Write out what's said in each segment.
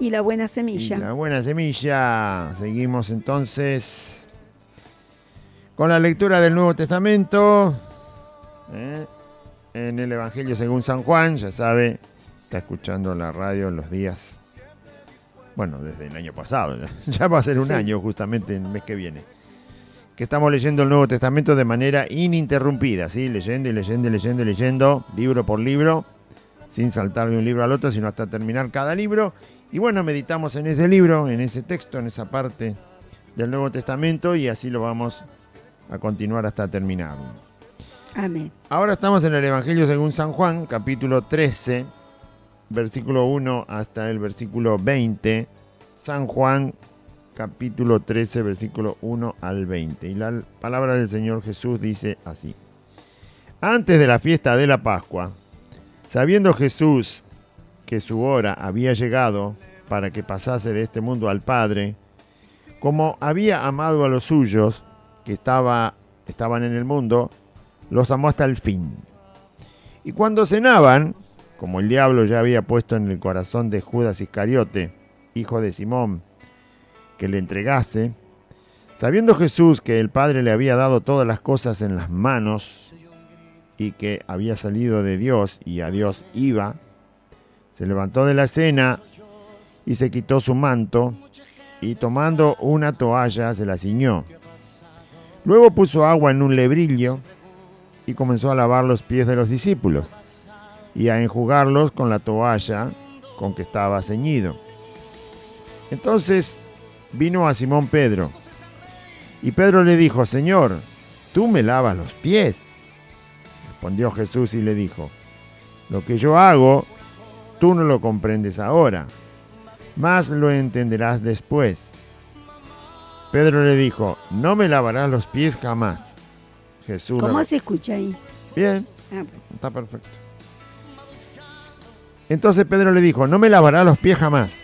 Y la buena semilla. Y la buena semilla. Seguimos entonces con la lectura del Nuevo Testamento. En el Evangelio según San Juan, ya sabe, está escuchando la radio los días, bueno, desde el año pasado, ya va a ser un año justamente el mes que viene, que estamos leyendo el Nuevo Testamento de manera ininterrumpida, ¿sí? Leyendo y leyendo y leyendo y leyendo, libro por libro, sin saltar de un libro al otro, sino hasta terminar cada libro. Y bueno, meditamos en ese libro, en ese texto, en esa parte del Nuevo Testamento, y así lo vamos a continuar hasta terminarlo. Amén. Ahora estamos en el Evangelio según San Juan, capítulo 13, versículo 1 hasta el versículo 20. San Juan, capítulo 13, versículo 1 al 20. Y la palabra del Señor Jesús dice así. Antes de la fiesta de la Pascua, sabiendo Jesús que su hora había llegado para que pasase de este mundo al Padre, como había amado a los suyos que estaban en el mundo, los amó hasta el fin. Y cuando cenaban, como el diablo ya había puesto en el corazón de Judas Iscariote, hijo de Simón, que le entregase, sabiendo Jesús que el Padre le había dado todas las cosas en las manos y que había salido de Dios y a Dios iba, se levantó de la cena y se quitó su manto y tomando una toalla se la ciñó. Luego puso agua en un lebrillo y comenzó a lavar los pies de los discípulos y a enjugarlos con la toalla con que estaba ceñido. Entonces vino a Simón Pedro, y Pedro le dijo: Señor, ¿tú me lavas los pies? Respondió Jesús y le dijo: lo que yo hago, tú no lo comprendes ahora, mas lo entenderás después. Pedro le dijo: no me lavarás los pies jamás. Jesús. ¿Cómo se escucha ahí? Bien, está perfecto. Entonces Pedro le dijo: no me lavarás los pies jamás.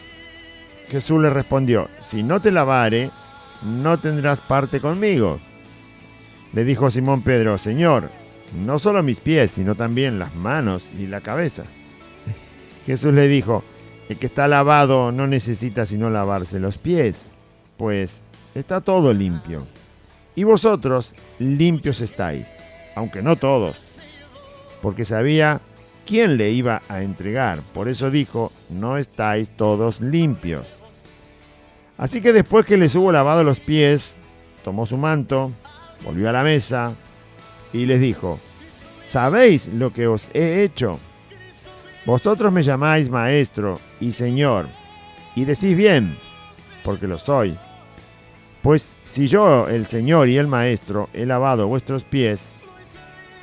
Jesús le respondió: si no te lavare, no tendrás parte conmigo. Le dijo Simón Pedro: Señor, no solo mis pies, sino también las manos y la cabeza. Jesús le dijo: el que está lavado no necesita sino lavarse los pies, pues está todo limpio. Y vosotros limpios estáis, aunque no todos, porque sabía quién le iba a entregar. Por eso dijo: no estáis todos limpios. Así que después que les hubo lavado los pies, tomó su manto, volvió a la mesa y les dijo: ¿sabéis lo que os he hecho? Vosotros me llamáis maestro y señor, y decís bien, porque lo soy. Pues si yo, el Señor y el Maestro, he lavado vuestros pies,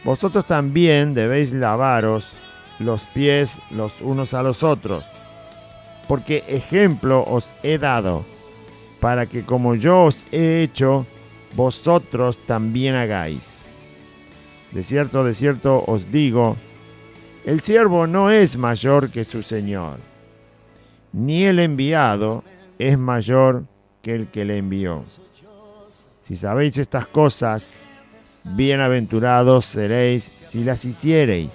vosotros también debéis lavaros los pies los unos a los otros, porque ejemplo os he dado, para que como yo os he hecho, vosotros también hagáis. De cierto os digo, el siervo no es mayor que su Señor, ni el enviado es mayor que el que le envió. Si sabéis estas cosas, bienaventurados seréis si las hiciereis.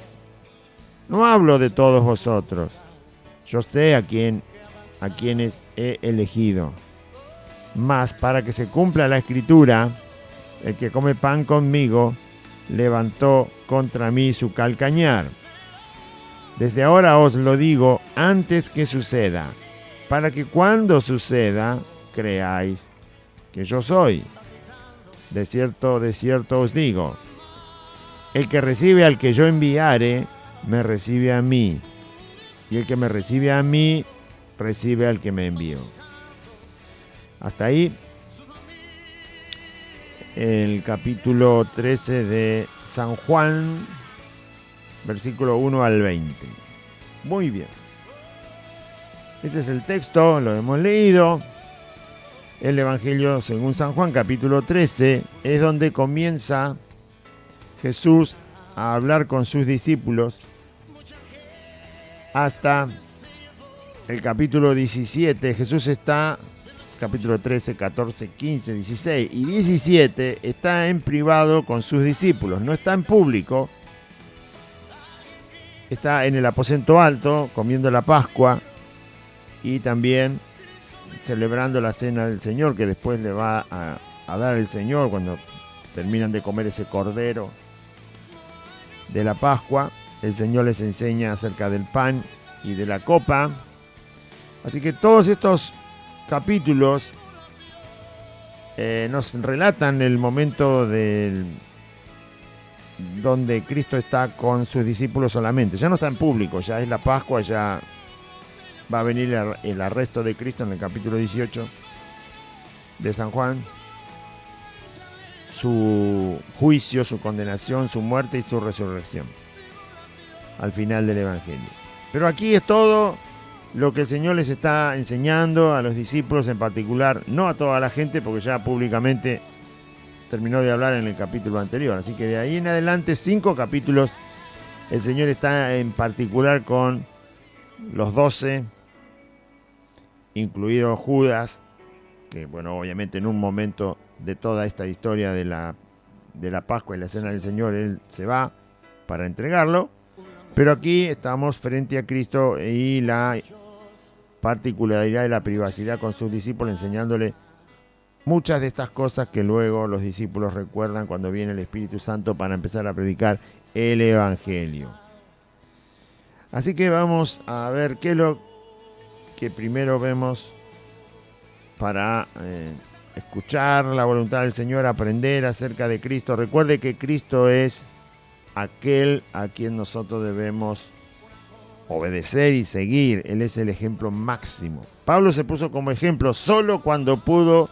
No hablo de todos vosotros, yo sé a quienes he elegido. Mas para que se cumpla la escritura, el que come pan conmigo levantó contra mí su calcañar. Desde ahora os lo digo antes que suceda, para que cuando suceda creáis que yo soy. De cierto os digo, el que recibe al que yo enviare, me recibe a mí, y el que me recibe a mí, recibe al que me envió. Hasta ahí el capítulo 13 de San Juan, versículo 1 al 20. Muy bien. Ese es el texto, lo hemos leído. El Evangelio según San Juan, capítulo 13, es donde comienza Jesús a hablar con sus discípulos hasta el capítulo 17. Jesús está, capítulo 13, 14, 15, 16 y 17, está en privado con sus discípulos, no está en público. Está en el aposento alto, comiendo la Pascua, y también celebrando la cena del Señor, que después le va a dar el Señor cuando terminan de comer ese cordero de la Pascua. El Señor les enseña acerca del pan y de la copa. Así que todos estos capítulos nos relatan el momento donde Cristo está con sus discípulos solamente. Ya no está en público, ya es la Pascua, ya va a venir el arresto de Cristo en el capítulo 18 de San Juan. Su juicio, su condenación, su muerte y su resurrección al final del Evangelio. Pero aquí es todo lo que el Señor les está enseñando a los discípulos en particular, no a toda la gente, porque ya públicamente terminó de hablar en el capítulo anterior. Así que de ahí en adelante 5 capítulos el Señor está en particular con los 12, incluido Judas, que bueno, obviamente en un momento de toda esta historia de la Pascua y la Cena del Señor, él se va para entregarlo. Pero aquí estamos frente a Cristo y la particularidad de la privacidad con sus discípulos, enseñándole muchas de estas cosas que luego los discípulos recuerdan cuando viene el Espíritu Santo para empezar a predicar el Evangelio. Así que vamos a ver qué es lo que primero vemos para escuchar la voluntad del Señor, aprender acerca de Cristo. Recuerde que Cristo es aquel a quien nosotros debemos obedecer y seguir. Él es el ejemplo máximo. Pablo se puso como ejemplo solo cuando pudo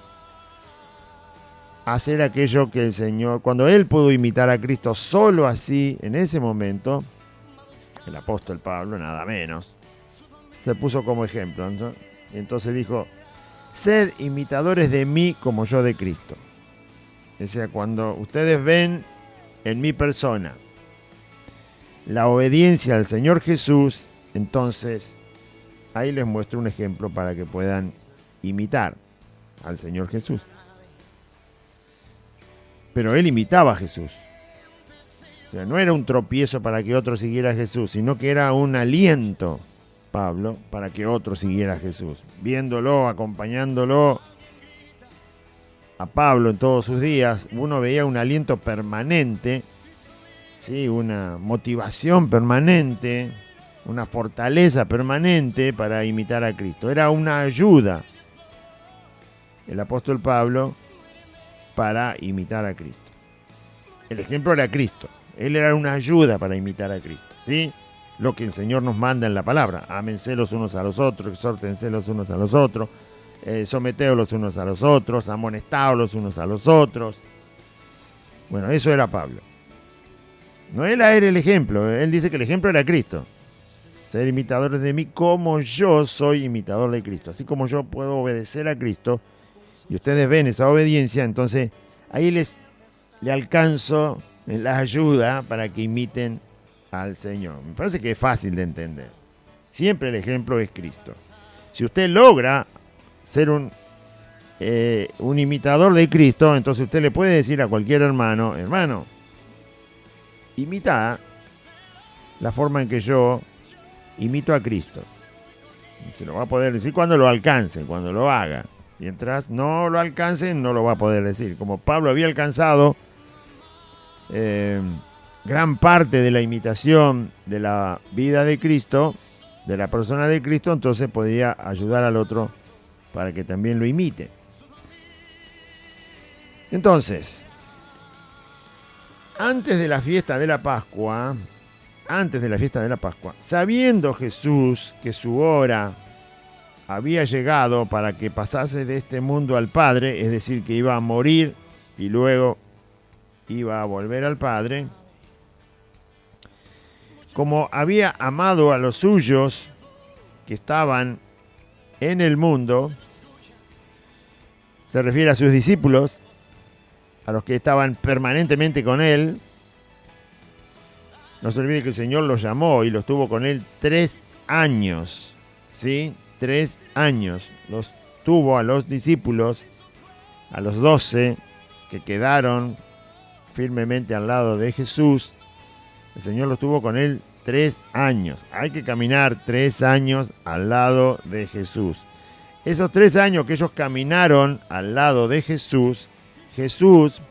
hacer aquello que el Señor, cuando él pudo imitar a Cristo, solo así, en ese momento, el apóstol Pablo, nada menos, se puso como ejemplo, ¿no? Y entonces dijo: sed imitadores de mí como yo de Cristo. O sea, cuando ustedes ven en mi persona la obediencia al Señor Jesús, entonces ahí les muestro un ejemplo para que puedan imitar al Señor Jesús. Pero él imitaba a Jesús. O sea, no era un tropiezo para que otro siguiera a Jesús, sino que era un aliento, Pablo, para que otro siguiera a Jesús. Viéndolo, acompañándolo a Pablo en todos sus días, uno veía un aliento permanente, ¿sí? Una motivación permanente, una fortaleza permanente para imitar a Cristo. Era una ayuda el apóstol Pablo para imitar a Cristo. El ejemplo era Cristo. Él era una ayuda para imitar a Cristo, ¿sí? Lo que el Señor nos manda en la palabra: ámense los unos a los otros, exhórtense los unos a los otros, someteos los unos a los otros, amonestaos los unos a los otros. Bueno, eso era Pablo. No él era el ejemplo, él dice que el ejemplo era Cristo. Ser imitadores de mí como yo soy imitador de Cristo. Así como yo puedo obedecer a Cristo y ustedes ven esa obediencia, entonces ahí le alcanzo la ayuda para que imiten al Señor. Me parece que es fácil de entender. Siempre el ejemplo es Cristo. Si usted logra ser un imitador de Cristo, entonces usted le puede decir a cualquier hermano: hermano, imita la forma en que yo imito a Cristo. Se lo va a poder decir cuando lo alcance, cuando lo haga. Mientras no lo alcance, no lo va a poder decir. Como Pablo había alcanzado gran parte de la imitación de la vida de Cristo, de la persona de Cristo, entonces podía ayudar al otro para que también lo imite. Entonces, antes de la fiesta de la Pascua, sabiendo Jesús que su hora había llegado para que pasase de este mundo al Padre, es decir, que iba a morir y luego iba a volver al Padre, como había amado a los suyos que estaban en el mundo, se refiere a sus discípulos, a los que estaban permanentemente con él. No se olvide que el Señor los llamó y los tuvo con él 3 años, ¿sí? 3 años los tuvo a los discípulos, a los 12 que quedaron firmemente al lado de Jesús. El Señor los tuvo con él 3 años. Hay que caminar 3 años al lado de Jesús. Esos 3 años que ellos caminaron al lado de Jesús, Jesús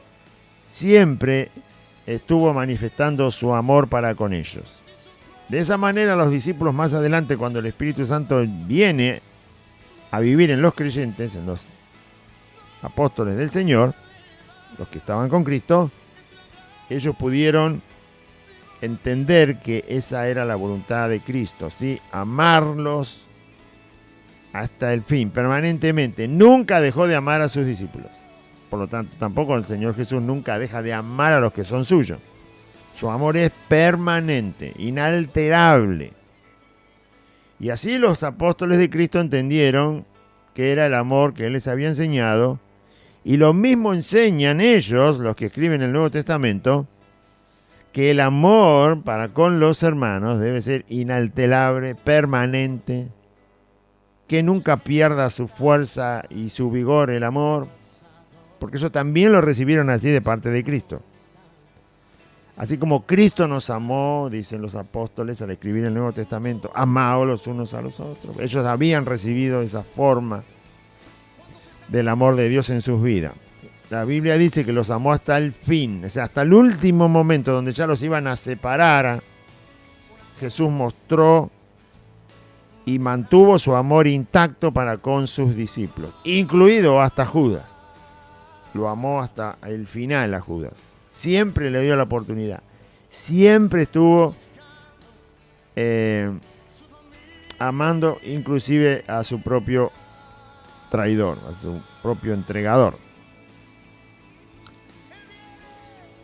siempre estuvo manifestando su amor para con ellos. De esa manera los discípulos más adelante, cuando el Espíritu Santo viene a vivir en los creyentes, en los apóstoles del Señor, los que estaban con Cristo, ellos pudieron entender que esa era la voluntad de Cristo, ¿sí? Amarlos hasta el fin, permanentemente. Nunca dejó de amar a sus discípulos. Por lo tanto, tampoco el Señor Jesús nunca deja de amar a los que son suyos. Su amor es permanente, inalterable. Y así los apóstoles de Cristo entendieron que era el amor que Él les había enseñado. Y lo mismo enseñan ellos, los que escriben el Nuevo Testamento, que el amor para con los hermanos debe ser inalterable, permanente, que nunca pierda su fuerza y su vigor el amor, porque ellos también lo recibieron así de parte de Cristo. Así como Cristo nos amó, dicen los apóstoles al escribir el Nuevo Testamento, amados los unos a los otros. Ellos habían recibido esa forma del amor de Dios en sus vidas. La Biblia dice que los amó hasta el fin, o sea, hasta el último momento donde ya los iban a separar. Jesús mostró y mantuvo su amor intacto para con sus discípulos, incluido hasta Judas. Lo amó hasta el final a Judas. Siempre le dio la oportunidad. Siempre estuvo amando inclusive a su propio traidor, a su propio entregador.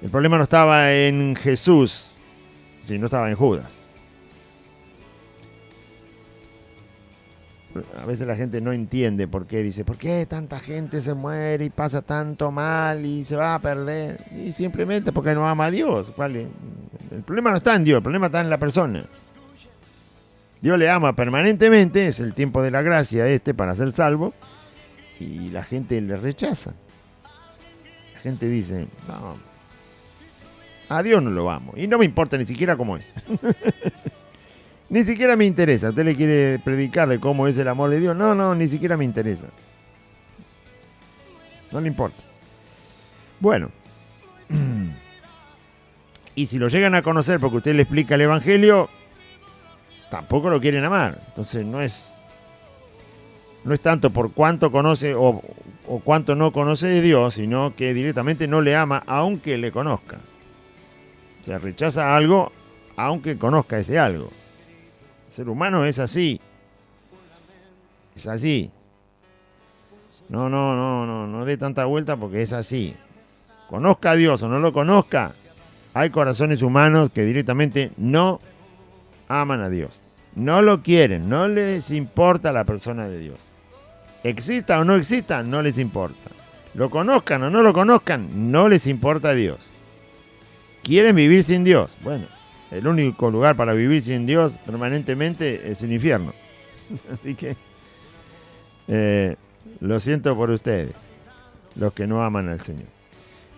El problema no estaba en Jesús, sino estaba en Judas. A veces la gente no entiende por qué, dice, ¿por qué tanta gente se muere y pasa tanto mal y se va a perder? Y simplemente porque no ama a Dios. El problema no está en Dios, el problema está en la persona. Dios le ama permanentemente, es el tiempo de la gracia para ser salvo, y la gente le rechaza. La gente dice, no, a Dios no lo amo, y no me importa ni siquiera cómo es. Ni siquiera me interesa. Usted le quiere predicar de cómo es el amor de Dios. No, ni siquiera me interesa. No le importa. Bueno. Y si lo llegan a conocer porque usted le explica el Evangelio, tampoco lo quieren amar. Entonces no es tanto por cuánto conoce o cuánto no conoce de Dios, sino que directamente no le ama aunque le conozca. O sea, rechaza algo aunque conozca ese algo. El ser humano es así. Es así. No dé tanta vuelta porque es así. Conozca a Dios o no lo conozca, hay corazones humanos que directamente no aman a Dios. No lo quieren, no les importa la persona de Dios. Exista o no exista, no les importa. Lo conozcan o no lo conozcan, no les importa a Dios. ¿Quieren vivir sin Dios? Bueno, el único lugar para vivir sin Dios permanentemente es el infierno. Así que lo siento por ustedes, los que no aman al Señor.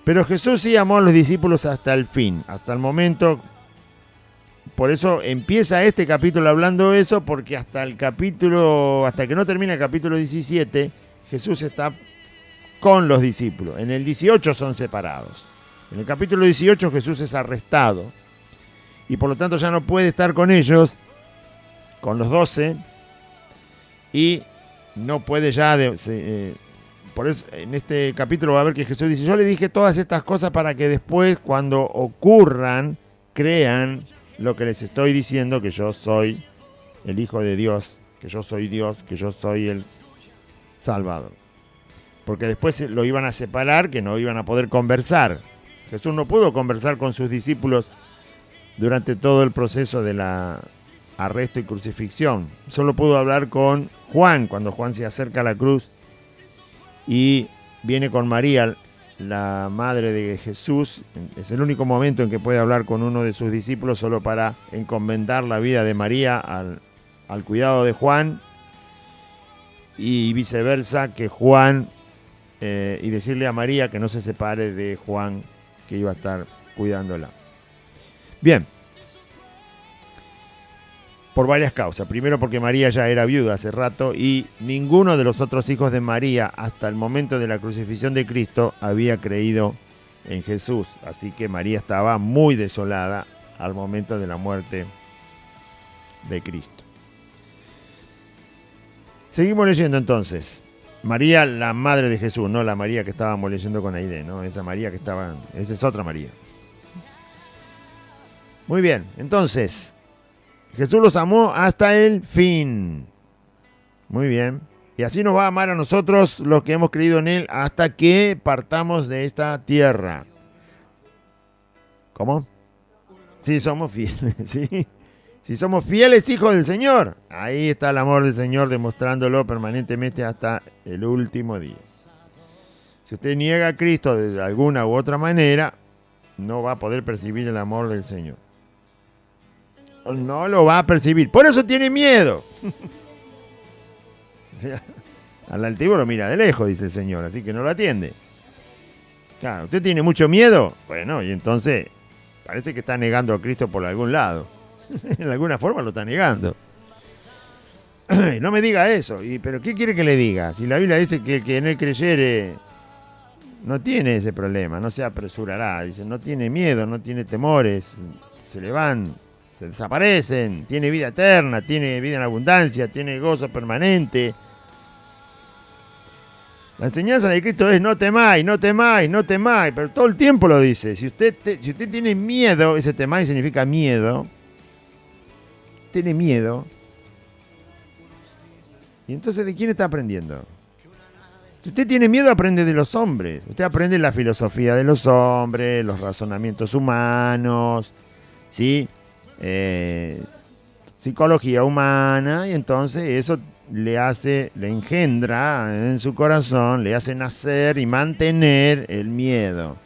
Pero Jesús sí amó a los discípulos hasta el fin, hasta el momento. Por eso empieza este capítulo hablando de eso, porque hasta que no termina el capítulo 17, Jesús está con los discípulos. En el 18 son separados. En el capítulo 18 Jesús es arrestado y por lo tanto ya no puede estar con ellos, con los 12, y no puede ya... por eso en este capítulo va a ver que Jesús dice, yo le dije todas estas cosas para que después, cuando ocurran, crean lo que les estoy diciendo, que yo soy el Hijo de Dios, que yo soy Dios, que yo soy el Salvador. Porque después lo iban a separar, que no iban a poder conversar. Jesús no pudo conversar con sus discípulos durante todo el proceso de la arresto y crucifixión. Solo pudo hablar con Juan, cuando Juan se acerca a la cruz y viene con María, la madre de Jesús. Es el único momento en que puede hablar con uno de sus discípulos, solo para encomendar la vida de María al cuidado de Juan, y viceversa, que Juan y decirle a María que no se separe de Juan, que iba a estar cuidándola. Bien, por varias causas. Primero porque María ya era viuda hace rato y ninguno de los otros hijos de María hasta el momento de la crucifixión de Cristo había creído en Jesús. Así que María estaba muy desolada al momento de la muerte de Cristo. Seguimos leyendo entonces. María, la madre de Jesús, no la María que estábamos leyendo con Aide, ¿no? Esa María que estaba, esa es otra María. Muy bien, entonces Jesús los amó hasta el fin. Muy bien. Y así nos va a amar a nosotros los que hemos creído en Él hasta que partamos de esta tierra. ¿Cómo? Si somos fieles, ¿sí? Si somos fieles hijos del Señor. Ahí está el amor del Señor demostrándolo permanentemente hasta el último día. Si usted niega a Cristo de alguna u otra manera, no va a poder percibir el amor del Señor. No lo va a percibir. Por eso tiene miedo. Al altivo lo mira de lejos, dice el Señor, así que no lo atiende. Claro, ¿usted tiene mucho miedo? Bueno, y entonces parece que está negando a Cristo por algún lado. En alguna forma lo está negando. No me diga eso. ¿Pero qué quiere que le diga? Si la Biblia dice que el que en él creyere no tiene ese problema, no se apresurará. Dice, no tiene miedo, no tiene temores, se le van, se desaparecen, tiene vida eterna, tiene vida en abundancia, tiene gozo permanente. La enseñanza de Cristo es no temáis, no temáis, no temáis, pero todo el tiempo lo dice. Si usted tiene miedo, ese temáis significa miedo, tiene miedo, y entonces ¿de quién está aprendiendo? Si usted tiene miedo, aprende de los hombres. Usted aprende la filosofía de los hombres, los razonamientos humanos, ¿sí? Psicología humana, y entonces eso le engendra en su corazón, le hace nacer y mantener el miedo.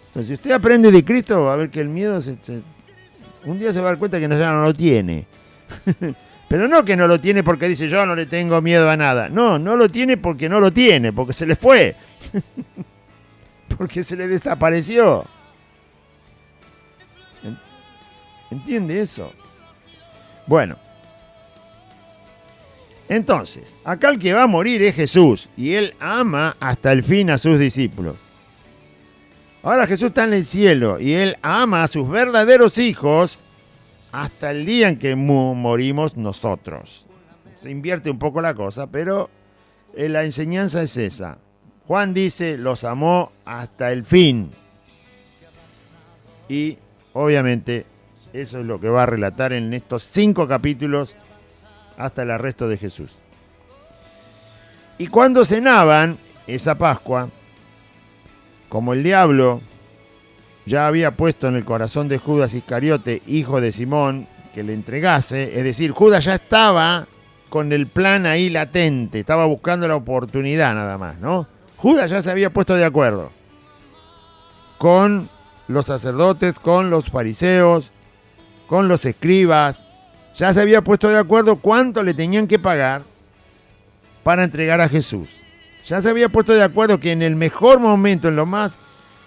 Entonces, si usted aprende de Cristo, va a ver que el miedo un día se va a dar cuenta que ya no lo tiene. Pero no que no lo tiene porque dice yo no le tengo miedo a nada. No, no lo tiene porque no lo tiene, porque se le fue. Porque se le desapareció. ¿Entiende eso? Bueno. Entonces, acá el que va a morir es Jesús, y Él ama hasta el fin a sus discípulos. Ahora Jesús está en el cielo, y Él ama a sus verdaderos hijos hasta el día en que morimos nosotros. Se invierte un poco la cosa, pero la enseñanza es esa. Juan dice, los amó hasta el fin. Y, obviamente, eso es lo que va a relatar en estos 5 capítulos hasta el arresto de Jesús. Y cuando cenaban esa Pascua, como el diablo ya había puesto en el corazón de Judas Iscariote, hijo de Simón, que le entregase, es decir, Judas ya estaba con el plan ahí latente, estaba buscando la oportunidad nada más, ¿no? Judas ya se había puesto de acuerdo con los sacerdotes, con los fariseos, con los escribas. Ya se había puesto de acuerdo cuánto le tenían que pagar para entregar a Jesús. Ya se había puesto de acuerdo que en el mejor momento, en lo más,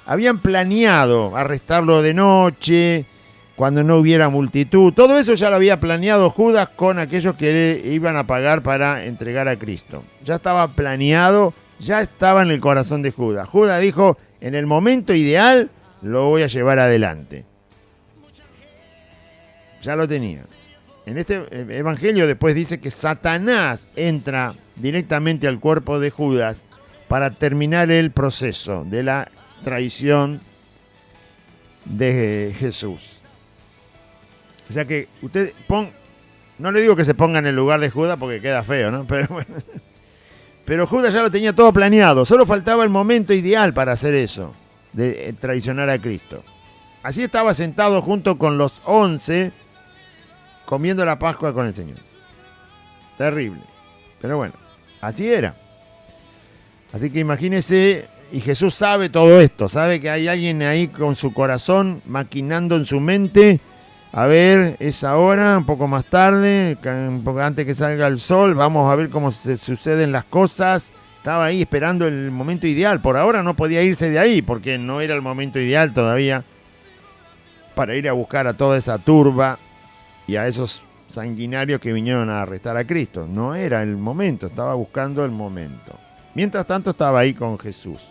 habían planeado arrestarlo de noche, cuando no hubiera multitud. Todo eso ya lo había planeado Judas con aquellos que le iban a pagar para entregar a Cristo. Ya estaba planeado, ya estaba en el corazón de Judas. Judas dijo, en el momento ideal lo voy a llevar adelante. Ya lo tenía. En este evangelio después dice que Satanás entra directamente al cuerpo de Judas para terminar el proceso de la traición de Jesús. O sea que usted no le digo que se ponga en el lugar de Judas porque queda feo, ¿no? Pero bueno. Pero Judas ya lo tenía todo planeado, solo faltaba el momento ideal para hacer eso, de traicionar a Cristo. Así estaba sentado junto con los 11 comiendo la Pascua con el Señor. Terrible. Pero bueno, así era. Así que imagínese, y Jesús sabe todo esto, sabe que hay alguien ahí con su corazón maquinando en su mente, a ver, es ahora, un poco más tarde, un poco antes que salga el sol, vamos a ver cómo se suceden las cosas. Estaba ahí esperando el momento ideal, por ahora no podía irse de ahí, porque no era el momento ideal todavía para ir a buscar a toda esa turba y a esos sanguinarios que vinieron a arrestar a Cristo. No era el momento, estaba buscando el momento. Mientras tanto estaba ahí con Jesús.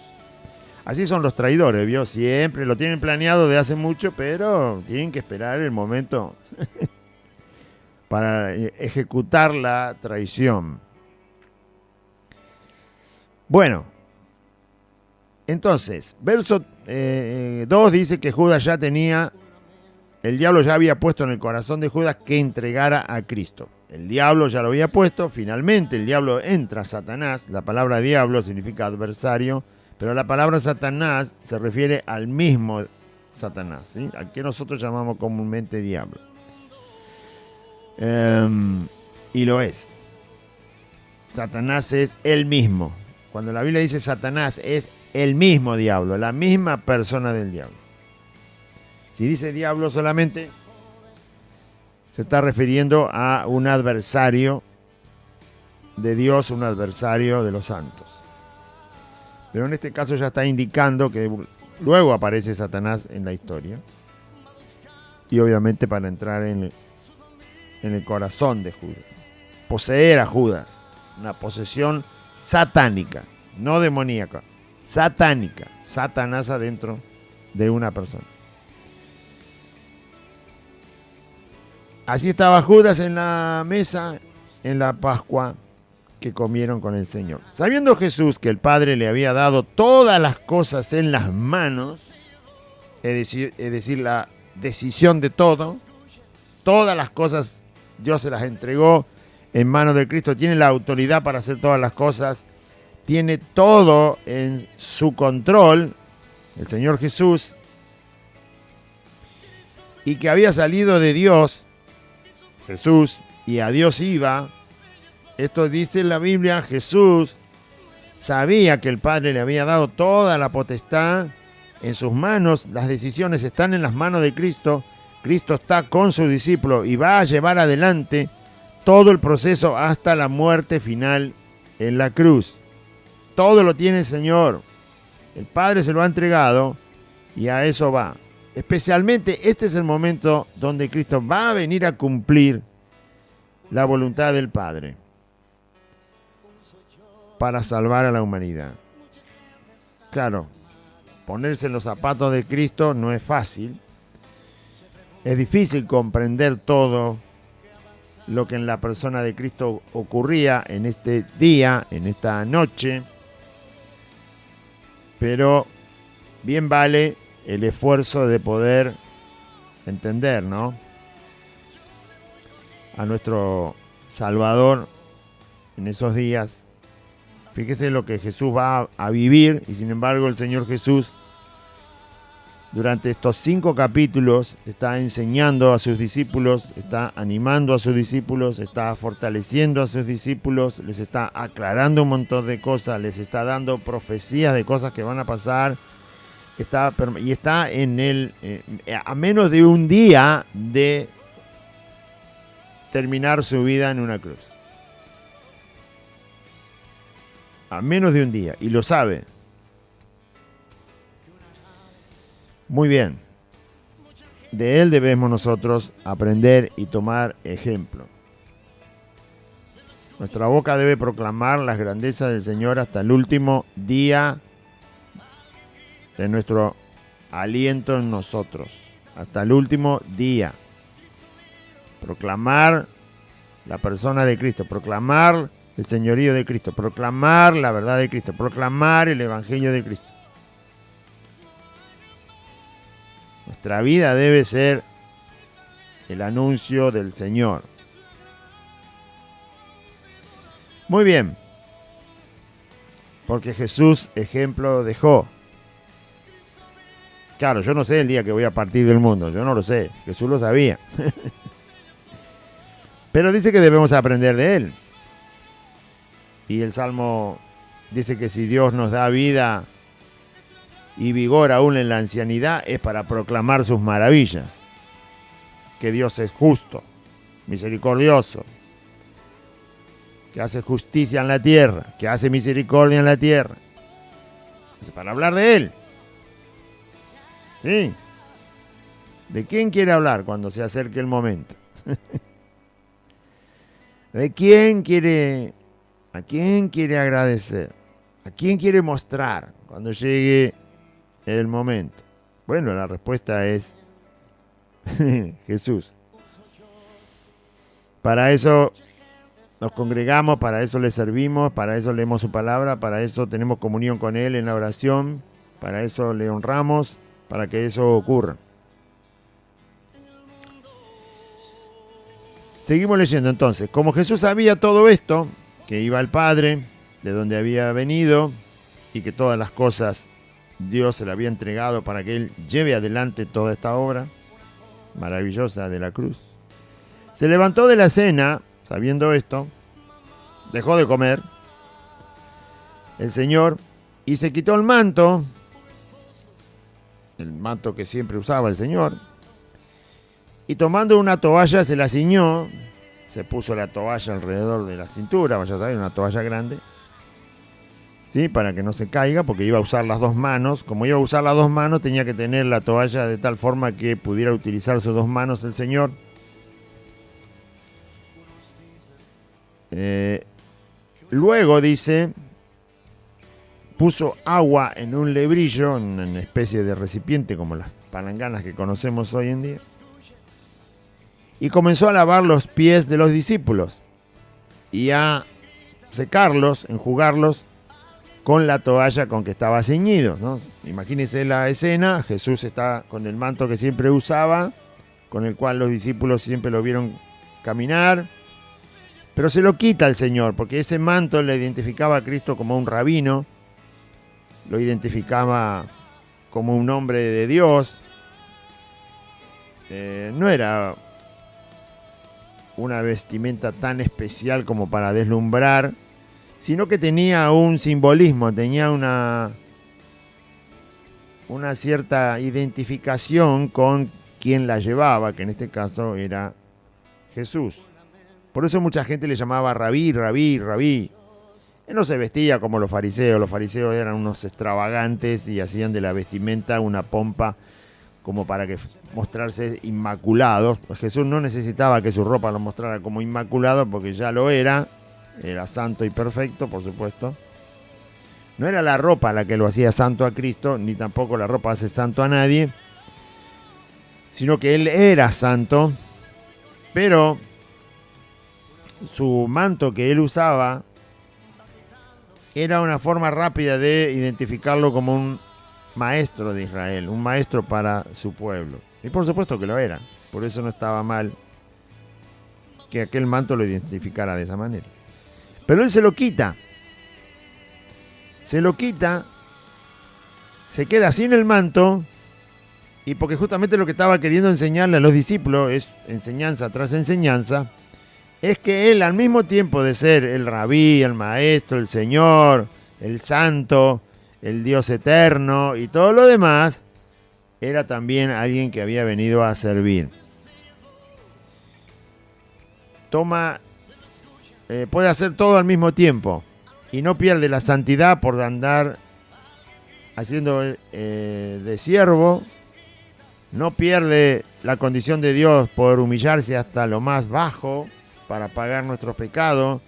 Así son los traidores, ¿vio? Siempre lo tienen planeado de hace mucho, pero tienen que esperar el momento para ejecutar la traición. Bueno, entonces, verso 2 dice que Judas ya tenía, el diablo ya había puesto en el corazón de Judas que entregara a Cristo. El diablo ya lo había puesto, finalmente el diablo entra a Satanás. La palabra diablo significa adversario, pero la palabra Satanás se refiere al mismo Satanás, ¿sí? Al que nosotros llamamos comúnmente diablo. Y lo es. Satanás es el mismo. Cuando la Biblia dice Satanás es el mismo diablo, la misma persona del diablo. Si dice diablo solamente, se está refiriendo a un adversario de Dios, un adversario de los santos. Pero en este caso ya está indicando que luego aparece Satanás en la historia. Y obviamente para entrar en el corazón de Judas. Poseer a Judas. Una posesión satánica, no demoníaca. Satánica. Satanás adentro de una persona. Así estaba Judas en la mesa, en la Pascua que comieron con el Señor. Sabiendo Jesús que el Padre le había dado todas las cosas en las manos, es decir, la decisión de todo, todas las cosas Dios se las entregó en manos de Cristo, tiene la autoridad para hacer todas las cosas, tiene todo en su control, el Señor Jesús, y que había salido de Dios, Jesús, y a Dios iba. Esto dice la Biblia, Jesús sabía que el Padre le había dado toda la potestad en sus manos, las decisiones están en las manos de Cristo, Cristo está con su discípulo y va a llevar adelante todo el proceso hasta la muerte final en la cruz. Todo lo tiene el Señor, el Padre se lo ha entregado y a eso va. Especialmente este es el momento donde Cristo va a venir a cumplir la voluntad del Padre para salvar a la humanidad. Claro, ponerse en los zapatos de Cristo no es fácil. Es difícil comprender todo lo que en la persona de Cristo ocurría en este día, en esta noche. Pero bien vale el esfuerzo de poder entender, ¿no? A nuestro Salvador en esos días. Fíjese lo que Jesús va a vivir y sin embargo el Señor Jesús durante estos 5 capítulos está enseñando a sus discípulos, está animando a sus discípulos, está fortaleciendo a sus discípulos, les está aclarando un montón de cosas, les está dando profecías de cosas que van a pasar. Está a menos de un día de terminar su vida en una cruz. A menos de un día, y lo sabe. Muy bien. De él debemos nosotros aprender y tomar ejemplo. Nuestra boca debe proclamar las grandezas del Señor hasta el último día de nuestro aliento en nosotros, hasta el último día. Proclamar la persona de Cristo, proclamar el señorío de Cristo, proclamar la verdad de Cristo, proclamar el evangelio de Cristo. Nuestra vida debe ser el anuncio del Señor. Muy bien, porque Jesús ejemplo dejó. Claro, yo no sé el día que voy a partir del mundo, yo no lo sé, Jesús lo sabía. Pero dice que debemos aprender de él. Y el Salmo dice que si Dios nos da vida y vigor aún en la ancianidad, es para proclamar sus maravillas. Que Dios es justo, misericordioso, que hace justicia en la tierra, que hace misericordia en la tierra. Es para hablar de él. ¿Sí? ¿De quién quiere hablar cuando se acerque el momento? ¿A quién quiere agradecer? ¿A quién quiere mostrar cuando llegue el momento? Bueno, la respuesta es Jesús. Para eso nos congregamos, para eso le servimos, para eso leemos su palabra, para eso tenemos comunión con Él en la oración, para eso le honramos, para que eso ocurra. Seguimos leyendo entonces. Como Jesús sabía todo esto, que iba al Padre, de donde había venido, y que todas las cosas Dios se le había entregado para que Él lleve adelante toda esta obra maravillosa de la cruz, se levantó de la cena, sabiendo esto, dejó de comer el Señor y se quitó el manto que siempre usaba el Señor, y tomando una toalla se la ciñó, se puso la toalla alrededor de la cintura, vaya a saber, una toalla grande, ¿sí? Para que no se caiga, porque iba a usar las dos manos. Como iba a usar las dos manos, tenía que tener la toalla de tal forma que pudiera utilizar sus dos manos el Señor. Luego, dice, puso agua en un lebrillo, en una especie de recipiente como las palanganas que conocemos hoy en día, y comenzó a lavar los pies de los discípulos y a secarlos, enjugarlos con la toalla con que estaba ceñido, ¿no? Imagínense la escena. Jesús está con el manto que siempre usaba, con el cual los discípulos siempre lo vieron caminar, pero se lo quita el Señor, porque ese manto le identificaba a Cristo como un rabino, lo identificaba como un hombre de Dios. No era una vestimenta tan especial como para deslumbrar, sino que tenía un simbolismo, tenía una cierta identificación con quien la llevaba, que en este caso era Jesús. Por eso mucha gente le llamaba rabí, rabí, rabí. Él no se vestía como los fariseos eran unos extravagantes y hacían de la vestimenta una pompa como para que mostrarse inmaculados. Pues Jesús no necesitaba que su ropa lo mostrara como inmaculado, porque ya lo era santo y perfecto, por supuesto. No era la ropa la que lo hacía santo a Cristo, ni tampoco la ropa hace santo a nadie, sino que Él era santo, pero su manto que Él usaba era una forma rápida de identificarlo como un maestro de Israel, un maestro para su pueblo. Y por supuesto que lo era, por eso no estaba mal que aquel manto lo identificara de esa manera. Pero Él se lo quita, se queda sin el manto, y porque justamente lo que estaba queriendo enseñarle a los discípulos, es enseñanza tras enseñanza, es que Él, al mismo tiempo de ser el rabí, el maestro, el Señor, el santo, el Dios eterno y todo lo demás, era también alguien que había venido a servir. Puede hacer todo al mismo tiempo y no pierde la santidad por andar haciendo de siervo, no pierde la condición de Dios por humillarse hasta lo más bajo para pagar nuestros pecados,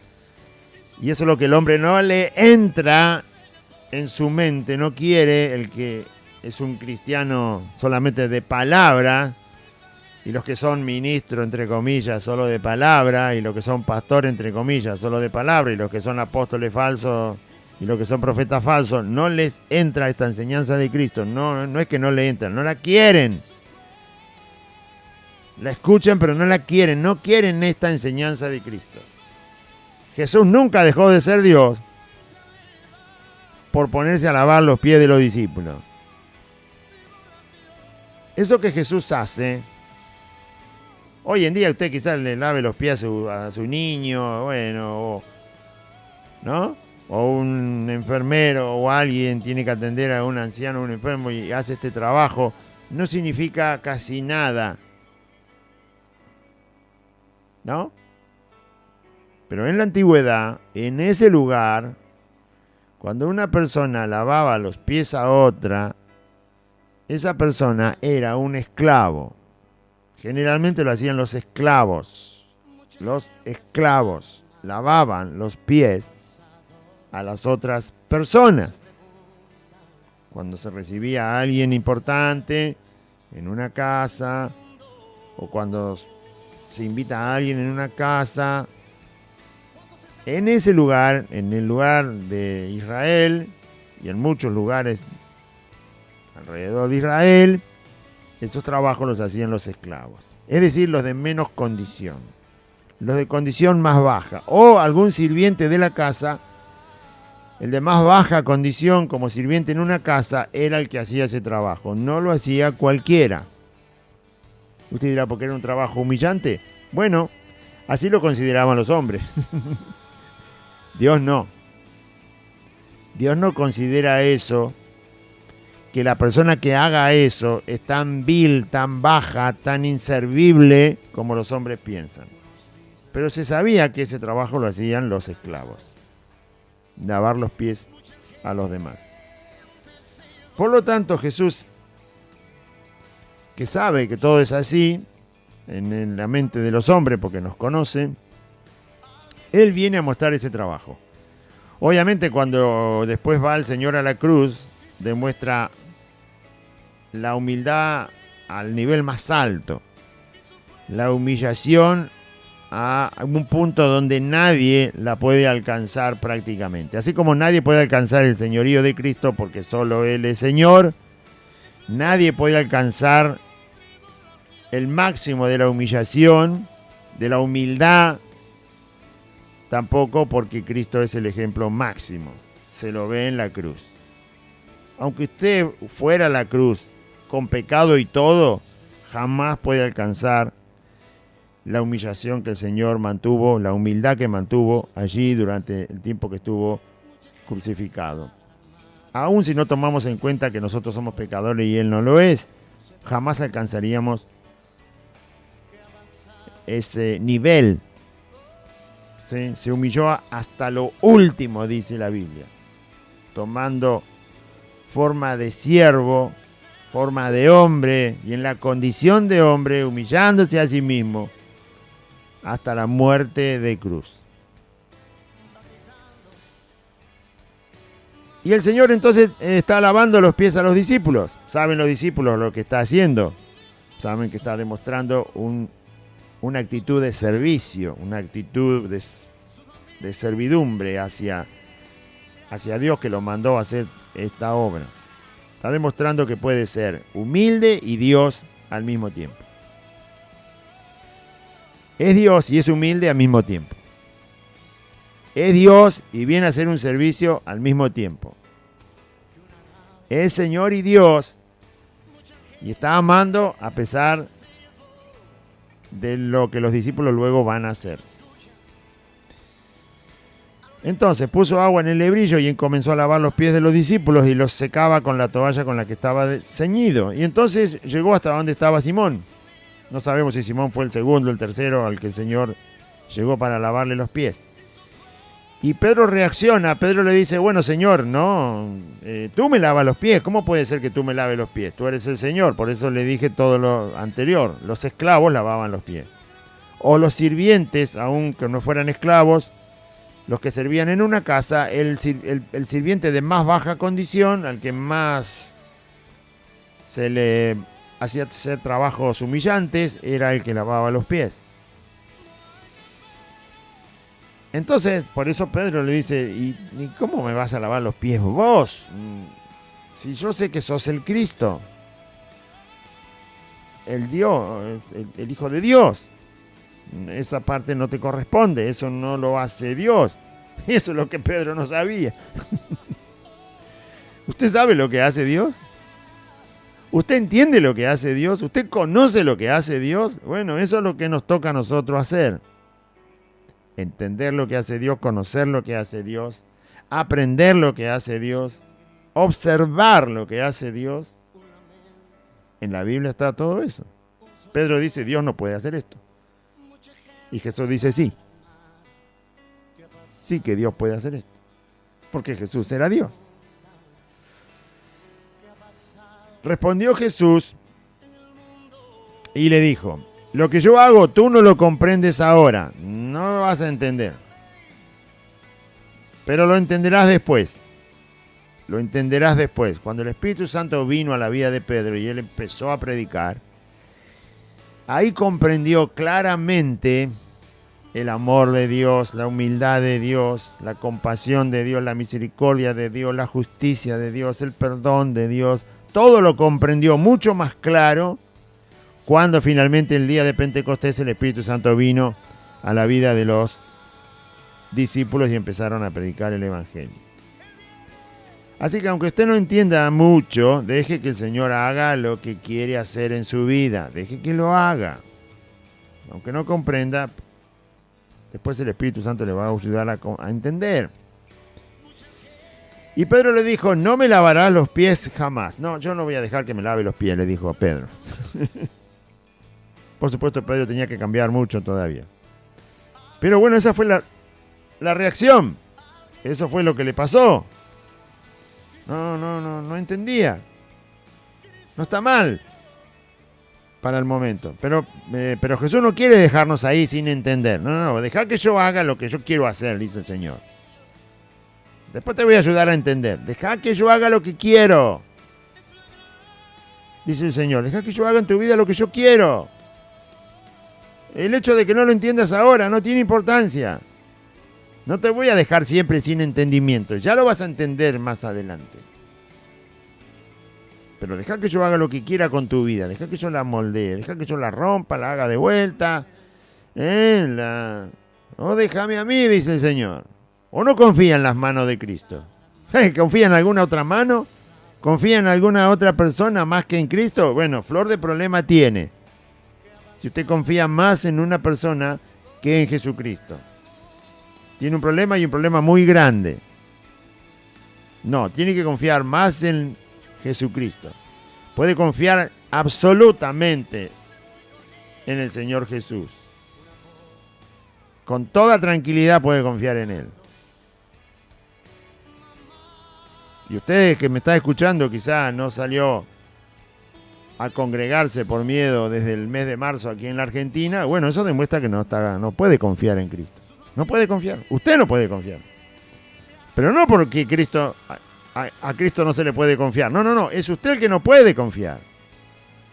y eso es lo que el hombre no le entra en su mente, no quiere. El que es un cristiano solamente de palabra, y los que son ministros, entre comillas, solo de palabra, y los que son pastores, entre comillas, solo de palabra, y los que son apóstoles falsos, y los que son profetas falsos, no les entra esta enseñanza de Cristo. No es que no le entran, no la quieren. La escuchan, pero no la quieren, no quieren esta enseñanza de Cristo. Jesús nunca dejó de ser Dios por ponerse a lavar los pies de los discípulos. Eso que Jesús hace, hoy en día usted quizás le lave los pies a su niño, bueno, ¿no? O un enfermero o alguien tiene que atender a un anciano o un enfermo y hace este trabajo, no significa casi nada, ¿no? Pero en la antigüedad, en ese lugar, cuando una persona lavaba los pies a otra, esa persona era un esclavo. Generalmente lo hacían los esclavos. los esclavos lavaban los pies a las otras personas. Cuando se recibía a alguien importante en una casa, o cuando se invita a alguien en una casa, en ese lugar, en el lugar de Israel y en muchos lugares alrededor de Israel, esos trabajos los hacían los esclavos, es decir, los de menos condición, los de condición más baja, o algún sirviente de la casa. El de más baja condición como sirviente en una casa era el que hacía ese trabajo, no lo hacía cualquiera. Usted dirá, ¿por qué era un trabajo humillante? Bueno, así lo consideraban los hombres. Dios no. Dios no considera eso, que la persona que haga eso es tan vil, tan baja, tan inservible como los hombres piensan. Pero se sabía que ese trabajo lo hacían los esclavos, lavar los pies a los demás. Por lo tanto, Jesús, que sabe que todo es así en la mente de los hombres porque nos conoce, Él viene a mostrar ese trabajo. Obviamente, cuando después va el Señor a la cruz, demuestra la humildad al nivel más alto, la humillación a un punto donde nadie la puede alcanzar prácticamente. Así como nadie puede alcanzar el señorío de Cristo porque solo Él es Señor, nadie puede alcanzar el máximo de la humillación, de la humildad, tampoco porque Cristo es el ejemplo máximo. Se lo ve en la cruz. Aunque usted fuera a la cruz con pecado y todo, jamás puede alcanzar la humillación que el Señor mantuvo, la humildad que mantuvo allí durante el tiempo que estuvo crucificado. Aún si no tomamos en cuenta que nosotros somos pecadores y Él no lo es, jamás alcanzaríamos ese nivel. ¿Sí? Se humilló hasta lo último, dice la Biblia, tomando forma de siervo, forma de hombre, y en la condición de hombre, humillándose a sí mismo, hasta la muerte de cruz. Y el Señor entonces está lavando los pies a los discípulos. ¿Saben los discípulos lo que está haciendo? Saben que está demostrando una actitud de servicio, una actitud de servidumbre hacia Dios que lo mandó a hacer esta obra. Está demostrando que puede ser humilde y Dios al mismo tiempo. Es Dios y es humilde al mismo tiempo. Es Dios y viene a hacer un servicio al mismo tiempo. Es Señor y Dios y está amando a pesar de lo que los discípulos luego van a hacer. Entonces puso agua en el lebrillo y comenzó a lavar los pies de los discípulos y los secaba con la toalla con la que estaba ceñido. Y entonces llegó hasta donde estaba Simón. No sabemos si Simón fue el segundo, el tercero al que el Señor llegó para lavarle los pies. Y Pedro reacciona. Pedro le dice, bueno, Señor, no, tú me lavas los pies. ¿Cómo puede ser que tú me laves los pies? Tú eres el Señor. Por eso le dije todo lo anterior. Los esclavos lavaban los pies. O los sirvientes, aunque no fueran esclavos, los que servían en una casa, el sirviente de más baja condición, al que más se le hacía hacer trabajos humillantes, era el que lavaba los pies. Entonces, por eso Pedro le dice, ¿y cómo me vas a lavar los pies vos? Si yo sé que sos el Cristo, el Dios, el Hijo de Dios. Esa parte no te corresponde, eso no lo hace Dios. Eso es lo que Pedro no sabía. ¿Usted sabe lo que hace Dios? ¿Usted entiende lo que hace Dios? ¿Usted conoce lo que hace Dios? Bueno, eso es lo que nos toca a nosotros hacer. Entender lo que hace Dios, conocer lo que hace Dios, aprender lo que hace Dios, observar lo que hace Dios. En la Biblia está todo eso. Pedro dice, Dios no puede hacer esto. Y Jesús dice, sí. Sí que Dios puede hacer esto. Porque Jesús era Dios. Respondió Jesús y le dijo, lo que yo hago tú no lo comprendes ahora, no lo vas a entender. Pero lo entenderás después. Lo entenderás después. Cuando el Espíritu Santo vino a la vida de Pedro y él empezó a predicar, ahí comprendió claramente el amor de Dios, la humildad de Dios, la compasión de Dios, la misericordia de Dios, la justicia de Dios, el perdón de Dios. Todo lo comprendió mucho más claro cuando finalmente el día de Pentecostés el Espíritu Santo vino a la vida de los discípulos y empezaron a predicar el Evangelio. Así que aunque usted no entienda mucho, deje que el Señor haga lo que quiere hacer en su vida. Deje que lo haga. Aunque no comprenda, después el Espíritu Santo le va a ayudar a entender. Y Pedro le dijo, no me lavarás los pies jamás. No, yo no voy a dejar que me lave los pies, le dijo a Pedro. Por supuesto, Pedro tenía que cambiar mucho todavía. Pero bueno, esa fue la reacción. Eso fue lo que le pasó. No entendía. No está mal para el momento. Pero Jesús no quiere dejarnos ahí sin entender. No, dejar que yo haga lo que yo quiero hacer, dice el Señor. Después te voy a ayudar a entender. Deja que yo haga lo que quiero, dice el Señor. Deja que yo haga en tu vida lo que yo quiero. El hecho de que no lo entiendas ahora no tiene importancia. No te voy a dejar siempre sin entendimiento. Ya lo vas a entender más adelante. Pero deja que yo haga lo que quiera con tu vida. Deja que yo la moldee. Deja que yo la rompa, la haga de vuelta. O déjame a mí, dice el Señor. ¿O no confía en las manos de Cristo? ¿Confía en alguna otra mano? ¿Confía en alguna otra persona más que en Cristo? Bueno, flor de problema tiene. Si usted confía más en una persona que en Jesucristo. Tiene un problema y un problema muy grande. No, tiene que confiar más en Jesucristo. Puede confiar absolutamente en el Señor Jesús. Con toda tranquilidad puede confiar en Él. Y usted que me está escuchando quizá no salió a congregarse por miedo desde el mes de marzo aquí en la Argentina. Bueno, eso demuestra que no puede confiar en Cristo. No puede confiar. Usted no puede confiar. Pero no porque a Cristo no se le puede confiar. No. Es usted el que no puede confiar.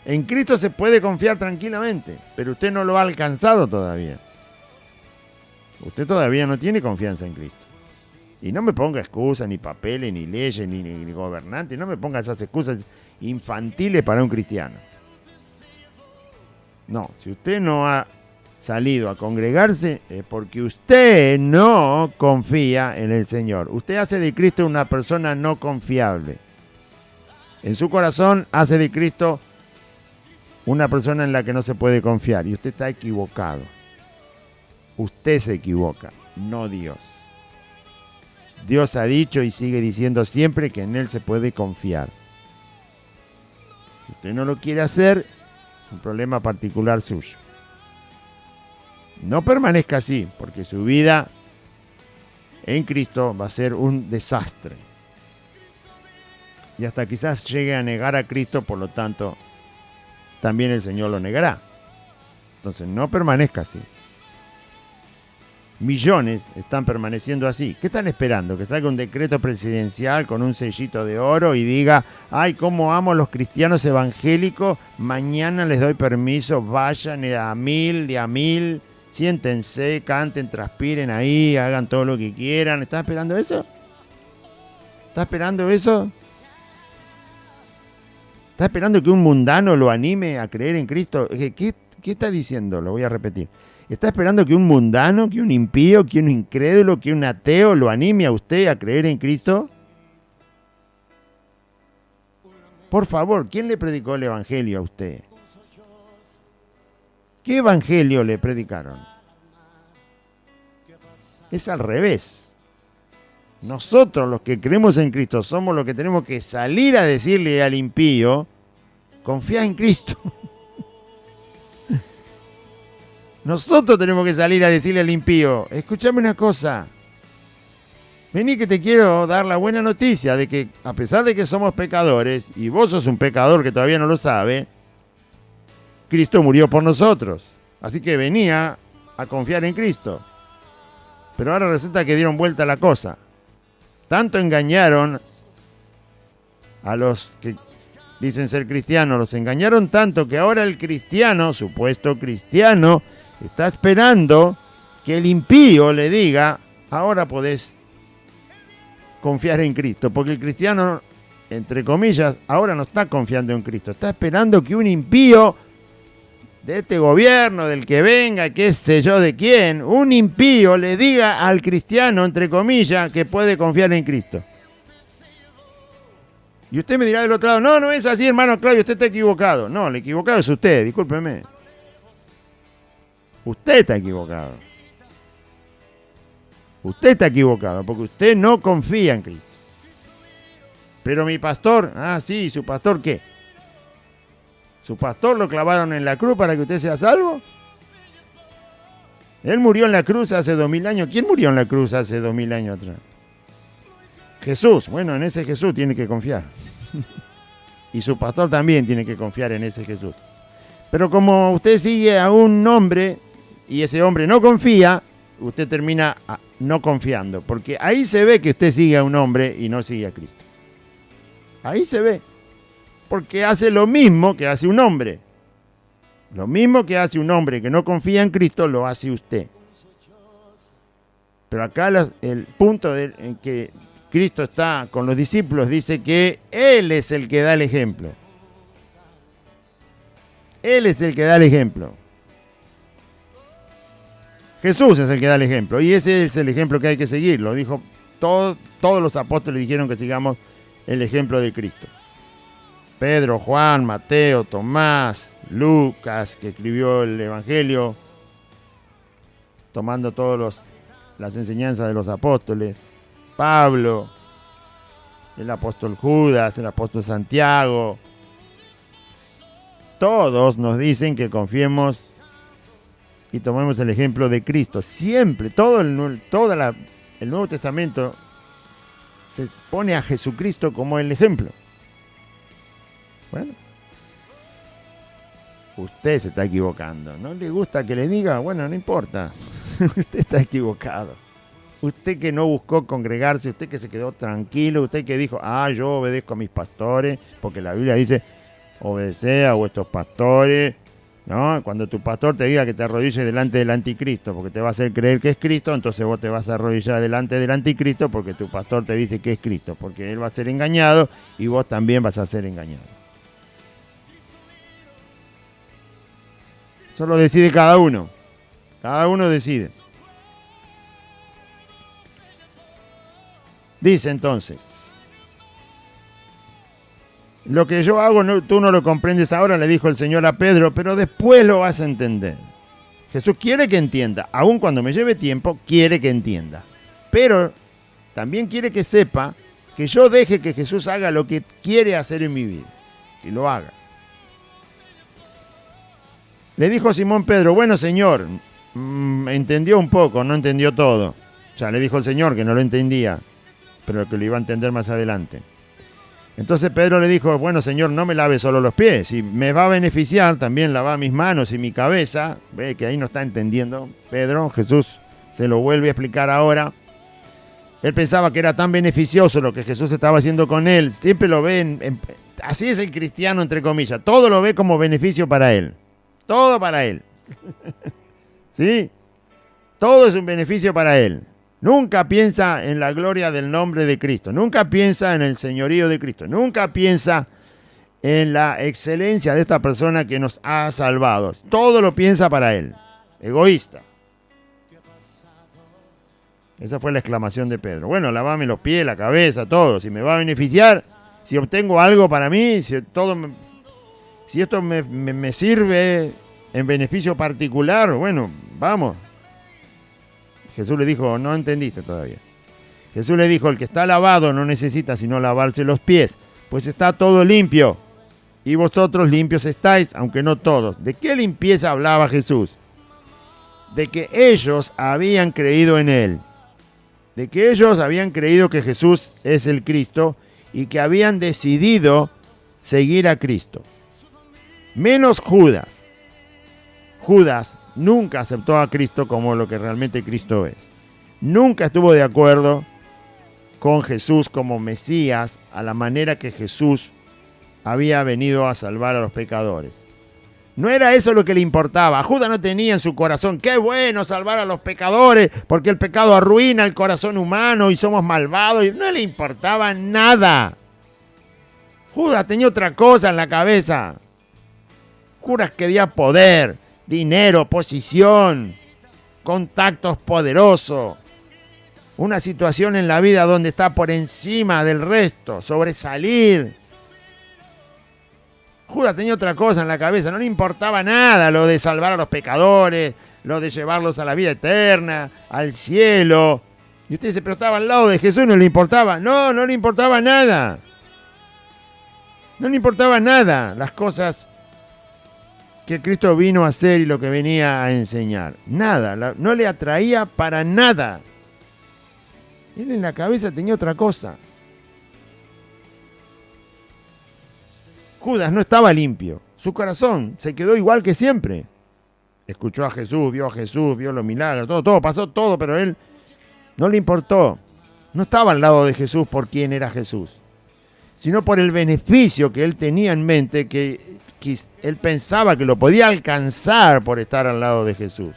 En Cristo se puede confiar tranquilamente. Pero usted no lo ha alcanzado todavía. Usted todavía no tiene confianza en Cristo. Y no me ponga excusas, ni papeles, ni leyes, ni gobernantes. No me ponga esas excusas infantiles para un cristiano. No, si usted no ha salido a congregarse es porque usted no confía en el Señor. Usted hace de Cristo una persona no confiable. En su corazón hace de Cristo una persona en la que no se puede confiar. Y usted está equivocado. Usted se equivoca, no Dios. Dios ha dicho y sigue diciendo siempre que en Él se puede confiar. Si usted no lo quiere hacer, es un problema particular suyo. No permanezca así, porque su vida en Cristo va a ser un desastre. Y hasta quizás llegue a negar a Cristo, por lo tanto, también el Señor lo negará. Entonces, no permanezca así. Millones están permaneciendo así. ¿Qué están esperando? Que salga un decreto presidencial con un sellito de oro y diga, ay, cómo amo a los cristianos evangélicos, mañana les doy permiso, vayan de a mil, siéntense, canten, transpiren ahí, hagan todo lo que quieran. ¿Estás esperando eso? ¿Estás esperando eso? ¿Estás esperando que un mundano lo anime a creer en Cristo? ¿Qué está diciendo? Lo voy a repetir. ¿Está esperando que un mundano, que un impío, que un incrédulo, que un ateo lo anime a usted a creer en Cristo? Por favor, ¿quién le predicó el evangelio a usted? ¿Qué evangelio le predicaron? Es al revés. Nosotros los que creemos en Cristo somos los que tenemos que salir a decirle al impío, confía en Cristo. Nosotros tenemos que salir a decirle al impío, escúchame una cosa, vení que te quiero dar la buena noticia de que a pesar de que somos pecadores, y vos sos un pecador que todavía no lo sabe, Cristo murió por nosotros. Así que venía a confiar en Cristo. Pero ahora resulta que dieron vuelta la cosa. Tanto engañaron a los que dicen ser cristianos, los engañaron tanto que ahora el cristiano, supuesto cristiano, está esperando que el impío le diga, ahora podés confiar en Cristo, porque el cristiano, entre comillas, ahora no está confiando en Cristo, está esperando que un impío de este gobierno, del que venga, qué sé yo de quién, un impío le diga al cristiano, entre comillas, que puede confiar en Cristo. Y usted me dirá del otro lado, no, no es así, hermano Claudio, usted está equivocado. No, el equivocado es usted, discúlpeme. Usted está equivocado. Usted está equivocado, porque usted no confía en Cristo. Pero mi pastor, sí, ¿su pastor qué? ¿Su pastor lo clavaron en la cruz para que usted sea salvo? Él murió en la cruz hace 2000 años. ¿Quién murió en la cruz hace 2000 años atrás? Jesús. Bueno, en ese Jesús tiene que confiar. Y su pastor también tiene que confiar en ese Jesús. Pero como usted sigue a un hombre y ese hombre no confía, usted termina no confiando. Porque ahí se ve que usted sigue a un hombre y no sigue a Cristo. Ahí se ve. Porque hace lo mismo que hace un hombre. Lo mismo que hace un hombre que no confía en Cristo, lo hace usted. Pero acá el punto en que Cristo está con los discípulos dice que Él es el que da el ejemplo. Él es el que da el ejemplo. Jesús es el que da el ejemplo. Y ese es el ejemplo que hay que seguir. Lo dijo todos los apóstoles dijeron que sigamos el ejemplo de Cristo. Pedro, Juan, Mateo, Tomás, Lucas, que escribió el Evangelio, tomando todas las enseñanzas de los apóstoles, Pablo, el apóstol Judas, el apóstol Santiago, todos nos dicen que confiemos y tomemos el ejemplo de Cristo. Siempre, todo el Nuevo Testamento se pone a Jesucristo como el ejemplo. Bueno, usted se está equivocando. ¿No le gusta que le diga? Bueno, no importa. Usted está equivocado. Usted que no buscó congregarse, usted que se quedó tranquilo, usted que dijo, yo obedezco a mis pastores, porque la Biblia dice, obedece a vuestros pastores, ¿no? Cuando tu pastor te diga que te arrodilles delante del anticristo, porque te va a hacer creer que es Cristo, entonces vos te vas a arrodillar delante del anticristo, porque tu pastor te dice que es Cristo, porque él va a ser engañado y vos también vas a ser engañado. Eso lo decide cada uno. Cada uno decide. Dice entonces, lo que yo hago tú no lo comprendes ahora, le dijo el Señor a Pedro, pero después lo vas a entender. Jesús quiere que entienda, aun cuando me lleve tiempo, quiere que entienda. Pero también quiere que sepa que yo deje que Jesús haga lo que quiere hacer en mi vida. Y lo haga. Le dijo Simón Pedro, bueno Señor, entendió un poco, no entendió todo. Ya le dijo el Señor que no lo entendía, pero que lo iba a entender más adelante. Entonces Pedro le dijo, bueno Señor, no me lave solo los pies, si me va a beneficiar, también lava mis manos y mi cabeza. Ve que ahí no está entendiendo Pedro, Jesús se lo vuelve a explicar ahora. Él pensaba que era tan beneficioso lo que Jesús estaba haciendo con él, siempre lo ve, así es el cristiano entre comillas, todo lo ve como beneficio para él. Todo para él. ¿Sí? Todo es un beneficio para él. Nunca piensa en la gloria del nombre de Cristo. Nunca piensa en el señorío de Cristo. Nunca piensa en la excelencia de esta persona que nos ha salvado. Todo lo piensa para él. Egoísta. Esa fue la exclamación de Pedro. Bueno, lavame los pies, la cabeza, todo. Si me va a beneficiar, si obtengo algo para mí, si esto me sirve en beneficio particular, bueno, vamos. Jesús le dijo, no entendiste todavía. Jesús le dijo, el que está lavado no necesita sino lavarse los pies, pues está todo limpio. Y vosotros limpios estáis, aunque no todos. ¿De qué limpieza hablaba Jesús? De que ellos habían creído en Él. De que ellos habían creído que Jesús es el Cristo y que habían decidido seguir a Cristo. Menos Judas. Judas nunca aceptó a Cristo como lo que realmente Cristo es. Nunca estuvo de acuerdo con Jesús como Mesías a la manera que Jesús había venido a salvar a los pecadores. No era eso lo que le importaba. Judas no tenía en su corazón, qué bueno salvar a los pecadores, porque el pecado arruina el corazón humano y somos malvados. No le importaba nada. Judas tenía otra cosa en la cabeza. Judas quería poder, dinero, posición, contactos poderosos. Una situación en la vida donde está por encima del resto, sobresalir. Judas tenía otra cosa en la cabeza, no le importaba nada lo de salvar a los pecadores, lo de llevarlos a la vida eterna, al cielo. Y usted dice, pero estaba al lado de Jesús, no le importaba. No, no le importaba nada. No le importaba nada las cosas que Cristo vino a hacer y lo que venía a enseñar. Nada, no le atraía para nada. Él en la cabeza tenía otra cosa. Judas no estaba limpio. Su corazón se quedó igual que siempre. Escuchó a Jesús, vio los milagros, todo, pasó todo, pero él no le importó. No estaba al lado de Jesús por quién era Jesús, sino por el beneficio que él tenía en mente, que él pensaba que lo podía alcanzar por estar al lado de Jesús.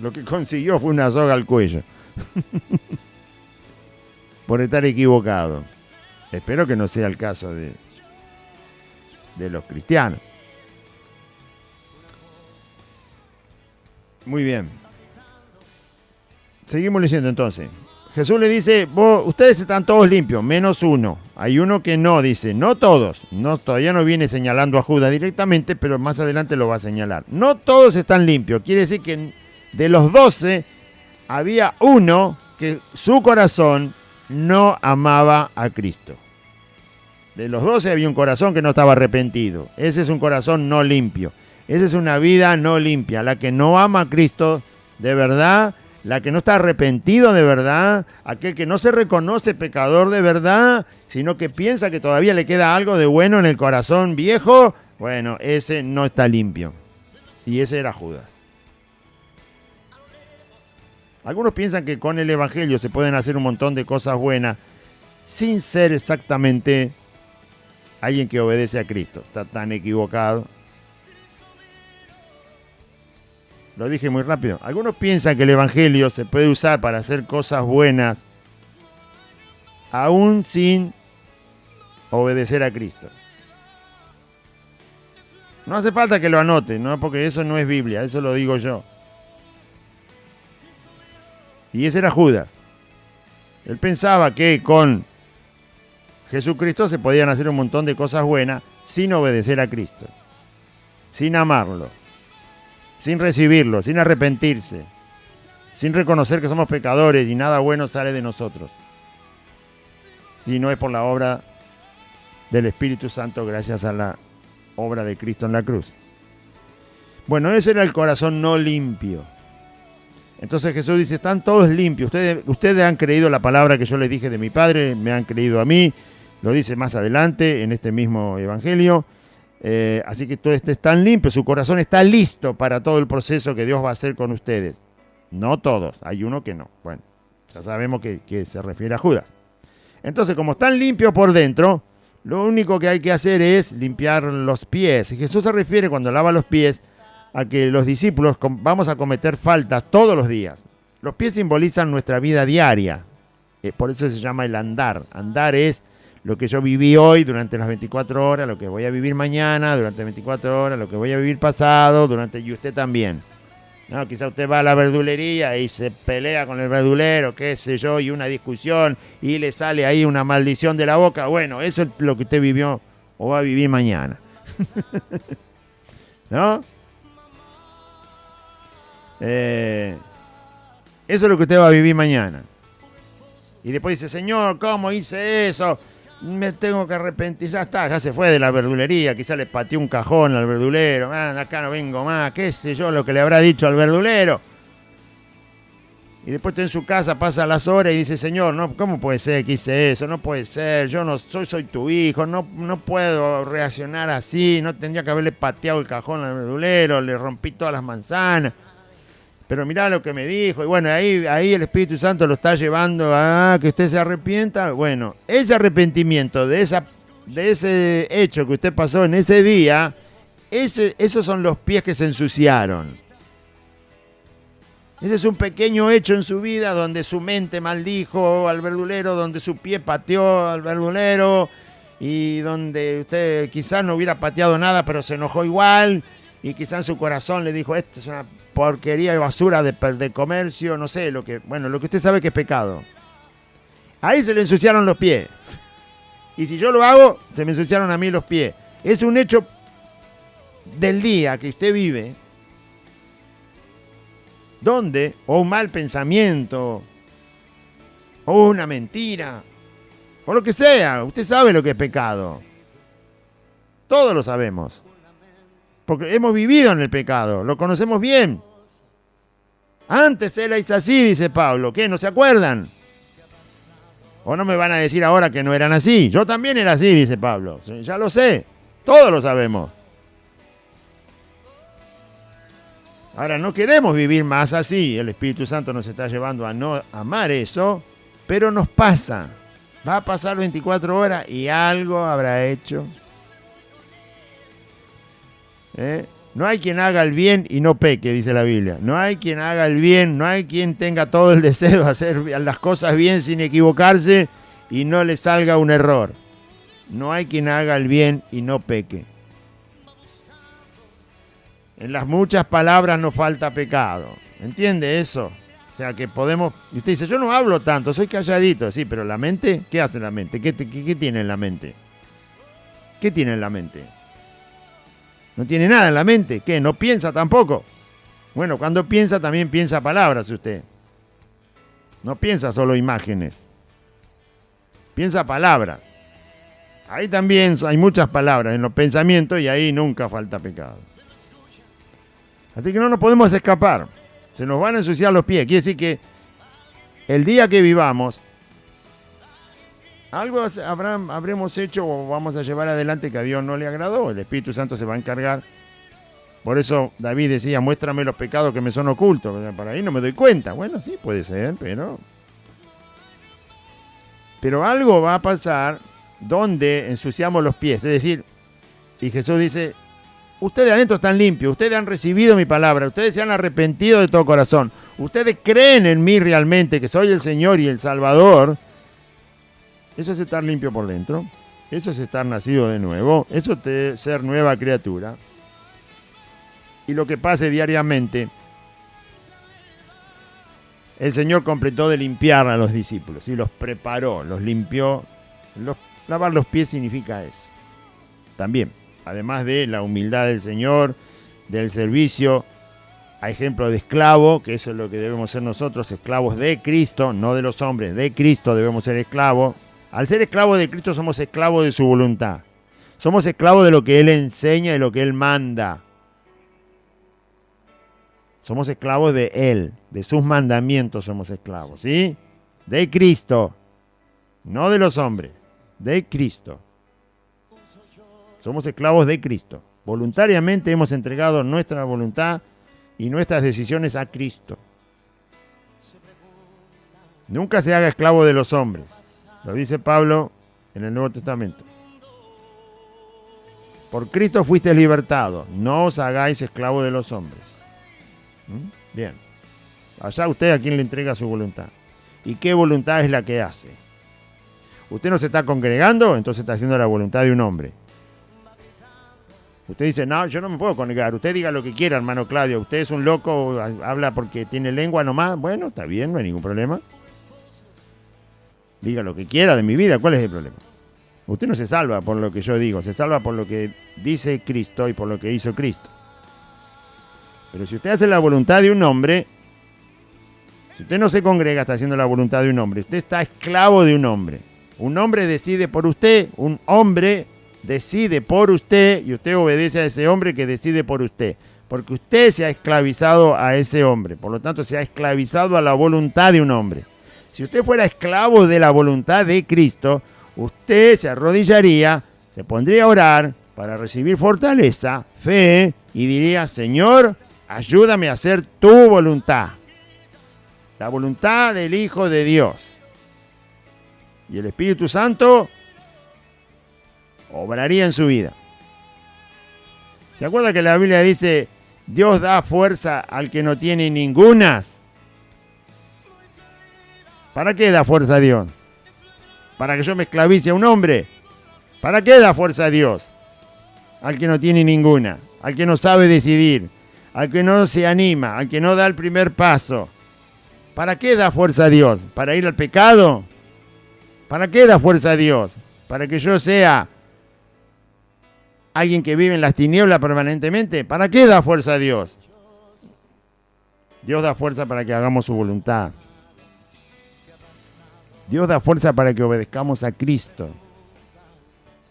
Lo que consiguió fue una soga al cuello. Por estar equivocado. Espero que no sea el caso de los cristianos. Muy bien. Seguimos leyendo entonces. Jesús le dice, ustedes están todos limpios, menos uno. Hay uno que no, dice, no todos. No, todavía no viene señalando a Judas directamente, pero más adelante lo va a señalar. No todos están limpios. Quiere decir que de los 12 había uno que su corazón no amaba a Cristo. De los 12 había un corazón que no estaba arrepentido. Ese es un corazón no limpio. Esa es una vida no limpia. La que no ama a Cristo de verdad, la que no está arrepentido de verdad, aquel que no se reconoce pecador de verdad, sino que piensa que todavía le queda algo de bueno en el corazón viejo, bueno, ese no está limpio. Y ese era Judas. Algunos piensan que con el Evangelio se pueden hacer un montón de cosas buenas sin ser exactamente alguien que obedece a Cristo. Está tan equivocado. Lo dije muy rápido. Algunos piensan que el Evangelio se puede usar para hacer cosas buenas aún sin obedecer a Cristo. No hace falta que lo anote, ¿no? Porque eso no es Biblia, eso lo digo yo. Y ese era Judas. Él pensaba que con Jesucristo se podían hacer un montón de cosas buenas sin obedecer a Cristo, sin amarlo, sin recibirlo, sin arrepentirse, sin reconocer que somos pecadores y nada bueno sale de nosotros, si no es por la obra del Espíritu Santo gracias a la obra de Cristo en la cruz. Bueno, ese era el corazón no limpio. Entonces Jesús dice, están todos limpios. Ustedes han creído la palabra que yo les dije de mi Padre, me han creído a mí. Lo dice más adelante en este mismo Evangelio. Así que todos están limpios, su corazón está listo para todo el proceso que Dios va a hacer con ustedes. No todos, hay uno que no. Bueno, ya sabemos que se refiere a Judas. Entonces, como están limpios por dentro, lo único que hay que hacer es limpiar los pies. Y Jesús se refiere cuando lava los pies a que los discípulos vamos a cometer faltas todos los días. Los pies simbolizan nuestra vida diaria. Por eso se llama el andar. Andar es lo que yo viví hoy durante las 24 horas, lo que voy a vivir mañana durante 24 horas, lo que voy a vivir pasado y usted también. No, quizá usted va a la verdulería y se pelea con el verdulero, qué sé yo, y una discusión y le sale ahí una maldición de la boca. Bueno, eso es lo que usted vivió o va a vivir mañana. ¿No? Eso es lo que usted va a vivir mañana. Y después dice, Señor, ¿cómo hice eso? Me tengo que arrepentir. Ya está, ya se fue de la verdulería. Quizá le pateó un cajón al verdulero. Acá no vengo más. Qué sé yo lo que le habrá dicho al verdulero. Y después está en su casa, pasa las horas y dice, Señor, no, ¿cómo puede ser que hice eso? No puede ser, yo no soy tu hijo, no puedo reaccionar así, no tendría que haberle pateado el cajón al verdulero, le rompí todas las manzanas. Pero mirá lo que me dijo. Y bueno, ahí el Espíritu Santo lo está llevando a que usted se arrepienta. Bueno, ese arrepentimiento de ese hecho que usted pasó en ese día, esos son los pies que se ensuciaron. Ese es un pequeño hecho en su vida donde su mente maldijo al verdulero, donde su pie pateó al verdulero y donde usted quizás no hubiera pateado nada, pero se enojó igual y quizás en su corazón le dijo, esta es una porquería y basura de comercio, no sé, lo que usted sabe que es pecado. Ahí se le ensuciaron los pies. Y si yo lo hago, se me ensuciaron a mí los pies. Es un hecho del día que usted vive, donde, o un mal pensamiento, o una mentira, o lo que sea, usted sabe lo que es pecado. Todos lo sabemos. Porque hemos vivido en el pecado, lo conocemos bien. Antes erais así, dice Pablo. ¿Qué? ¿No se acuerdan? ¿O no me van a decir ahora que no eran así? Yo también era así, dice Pablo. Ya lo sé, todos lo sabemos. Ahora, no queremos vivir más así. El Espíritu Santo nos está llevando a no amar eso, pero nos pasa. Va a pasar 24 horas y algo habrá hecho. No hay quien haga el bien y no peque, dice la Biblia. No hay quien haga el bien, no hay quien tenga todo el deseo de hacer las cosas bien sin equivocarse y no le salga un error. No hay quien haga el bien y no peque. En las muchas palabras nos falta pecado. ¿Entiende eso? O sea que podemos... Y usted dice, yo no hablo tanto, soy calladito. Sí, pero la mente, ¿qué hace la mente? ¿Qué tiene en la mente? ¿Qué tiene en la mente? ¿No tiene nada en la mente? ¿Qué? ¿No piensa tampoco? Bueno, cuando piensa también piensa palabras usted. No piensa solo imágenes. Piensa palabras. Ahí también hay muchas palabras en los pensamientos y ahí nunca falta pecado. Así que no nos podemos escapar. Se nos van a ensuciar los pies. Quiere decir que el día que vivamos, algo habremos hecho o vamos a llevar adelante que a Dios no le agradó. El Espíritu Santo se va a encargar. Por eso David decía, muéstrame los pecados que me son ocultos. Por ahí no me doy cuenta. Bueno, sí, puede ser, pero algo va a pasar donde ensuciamos los pies. Es decir, y Jesús dice, ustedes adentro están limpios, ustedes han recibido mi palabra, ustedes se han arrepentido de todo corazón, ustedes creen en mí realmente, que soy el Señor y el Salvador. Eso es estar limpio por dentro, eso es estar nacido de nuevo, eso es ser nueva criatura. Y lo que pase diariamente, el Señor completó de limpiar a los discípulos y los preparó, los limpió. Lavar los pies significa eso. También, además de la humildad del Señor, del servicio, a ejemplo de esclavo, que eso es lo que debemos ser nosotros, esclavos de Cristo, no de los hombres, de Cristo debemos ser esclavos. Al ser esclavos de Cristo somos esclavos de su voluntad. Somos esclavos de lo que Él enseña y lo que Él manda. Somos esclavos de Él, de sus mandamientos somos esclavos, ¿sí? De Cristo, no de los hombres, de Cristo. Somos esclavos de Cristo. Voluntariamente hemos entregado nuestra voluntad y nuestras decisiones a Cristo. Nunca se haga esclavo de los hombres. Lo dice Pablo en el Nuevo Testamento. Por Cristo fuiste libertados. No os hagáis esclavos de los hombres. Bien. Allá usted a quien le entrega su voluntad. ¿Y qué voluntad es la que hace? Usted no se está congregando, entonces está haciendo la voluntad de un hombre. Usted dice, no, yo no me puedo congregar. Usted diga lo que quiera, hermano Claudio. Usted es un loco, habla porque tiene lengua nomás. Bueno, está bien, no hay ningún problema. Diga lo que quiera de mi vida, ¿cuál es el problema? Usted no se salva por lo que yo digo, se salva por lo que dice Cristo y por lo que hizo Cristo. Pero si usted hace la voluntad de un hombre, si usted no se congrega, está haciendo la voluntad de un hombre. Usted está esclavo de un hombre. Un hombre decide por usted, un hombre decide por usted y usted obedece a ese hombre que decide por usted. porque usted se ha esclavizado a ese hombre, por lo tanto se ha esclavizado a la voluntad de un hombre. Si usted fuera esclavo de la voluntad de Cristo, usted se arrodillaría, se pondría a orar para recibir fortaleza, fe, y diría, Señor, ayúdame a hacer tu voluntad, la voluntad del Hijo de Dios. Y el Espíritu Santo obraría en su vida. ¿Se acuerda que la Biblia dice, Dios da fuerza al que no tiene ningunas? ¿Para qué da fuerza a Dios? ¿Para que yo me esclavice a un hombre? ¿Para qué da fuerza a Dios? Al que no tiene ninguna, al que no sabe decidir, al que no se anima, al que no da el primer paso. ¿Para qué da fuerza a Dios? ¿Para ir al pecado? ¿Para qué da fuerza a Dios? ¿Para que yo sea alguien que vive en las tinieblas permanentemente? ¿Para qué da fuerza a Dios? Dios da fuerza para que hagamos su voluntad. Dios da fuerza para que obedezcamos a Cristo.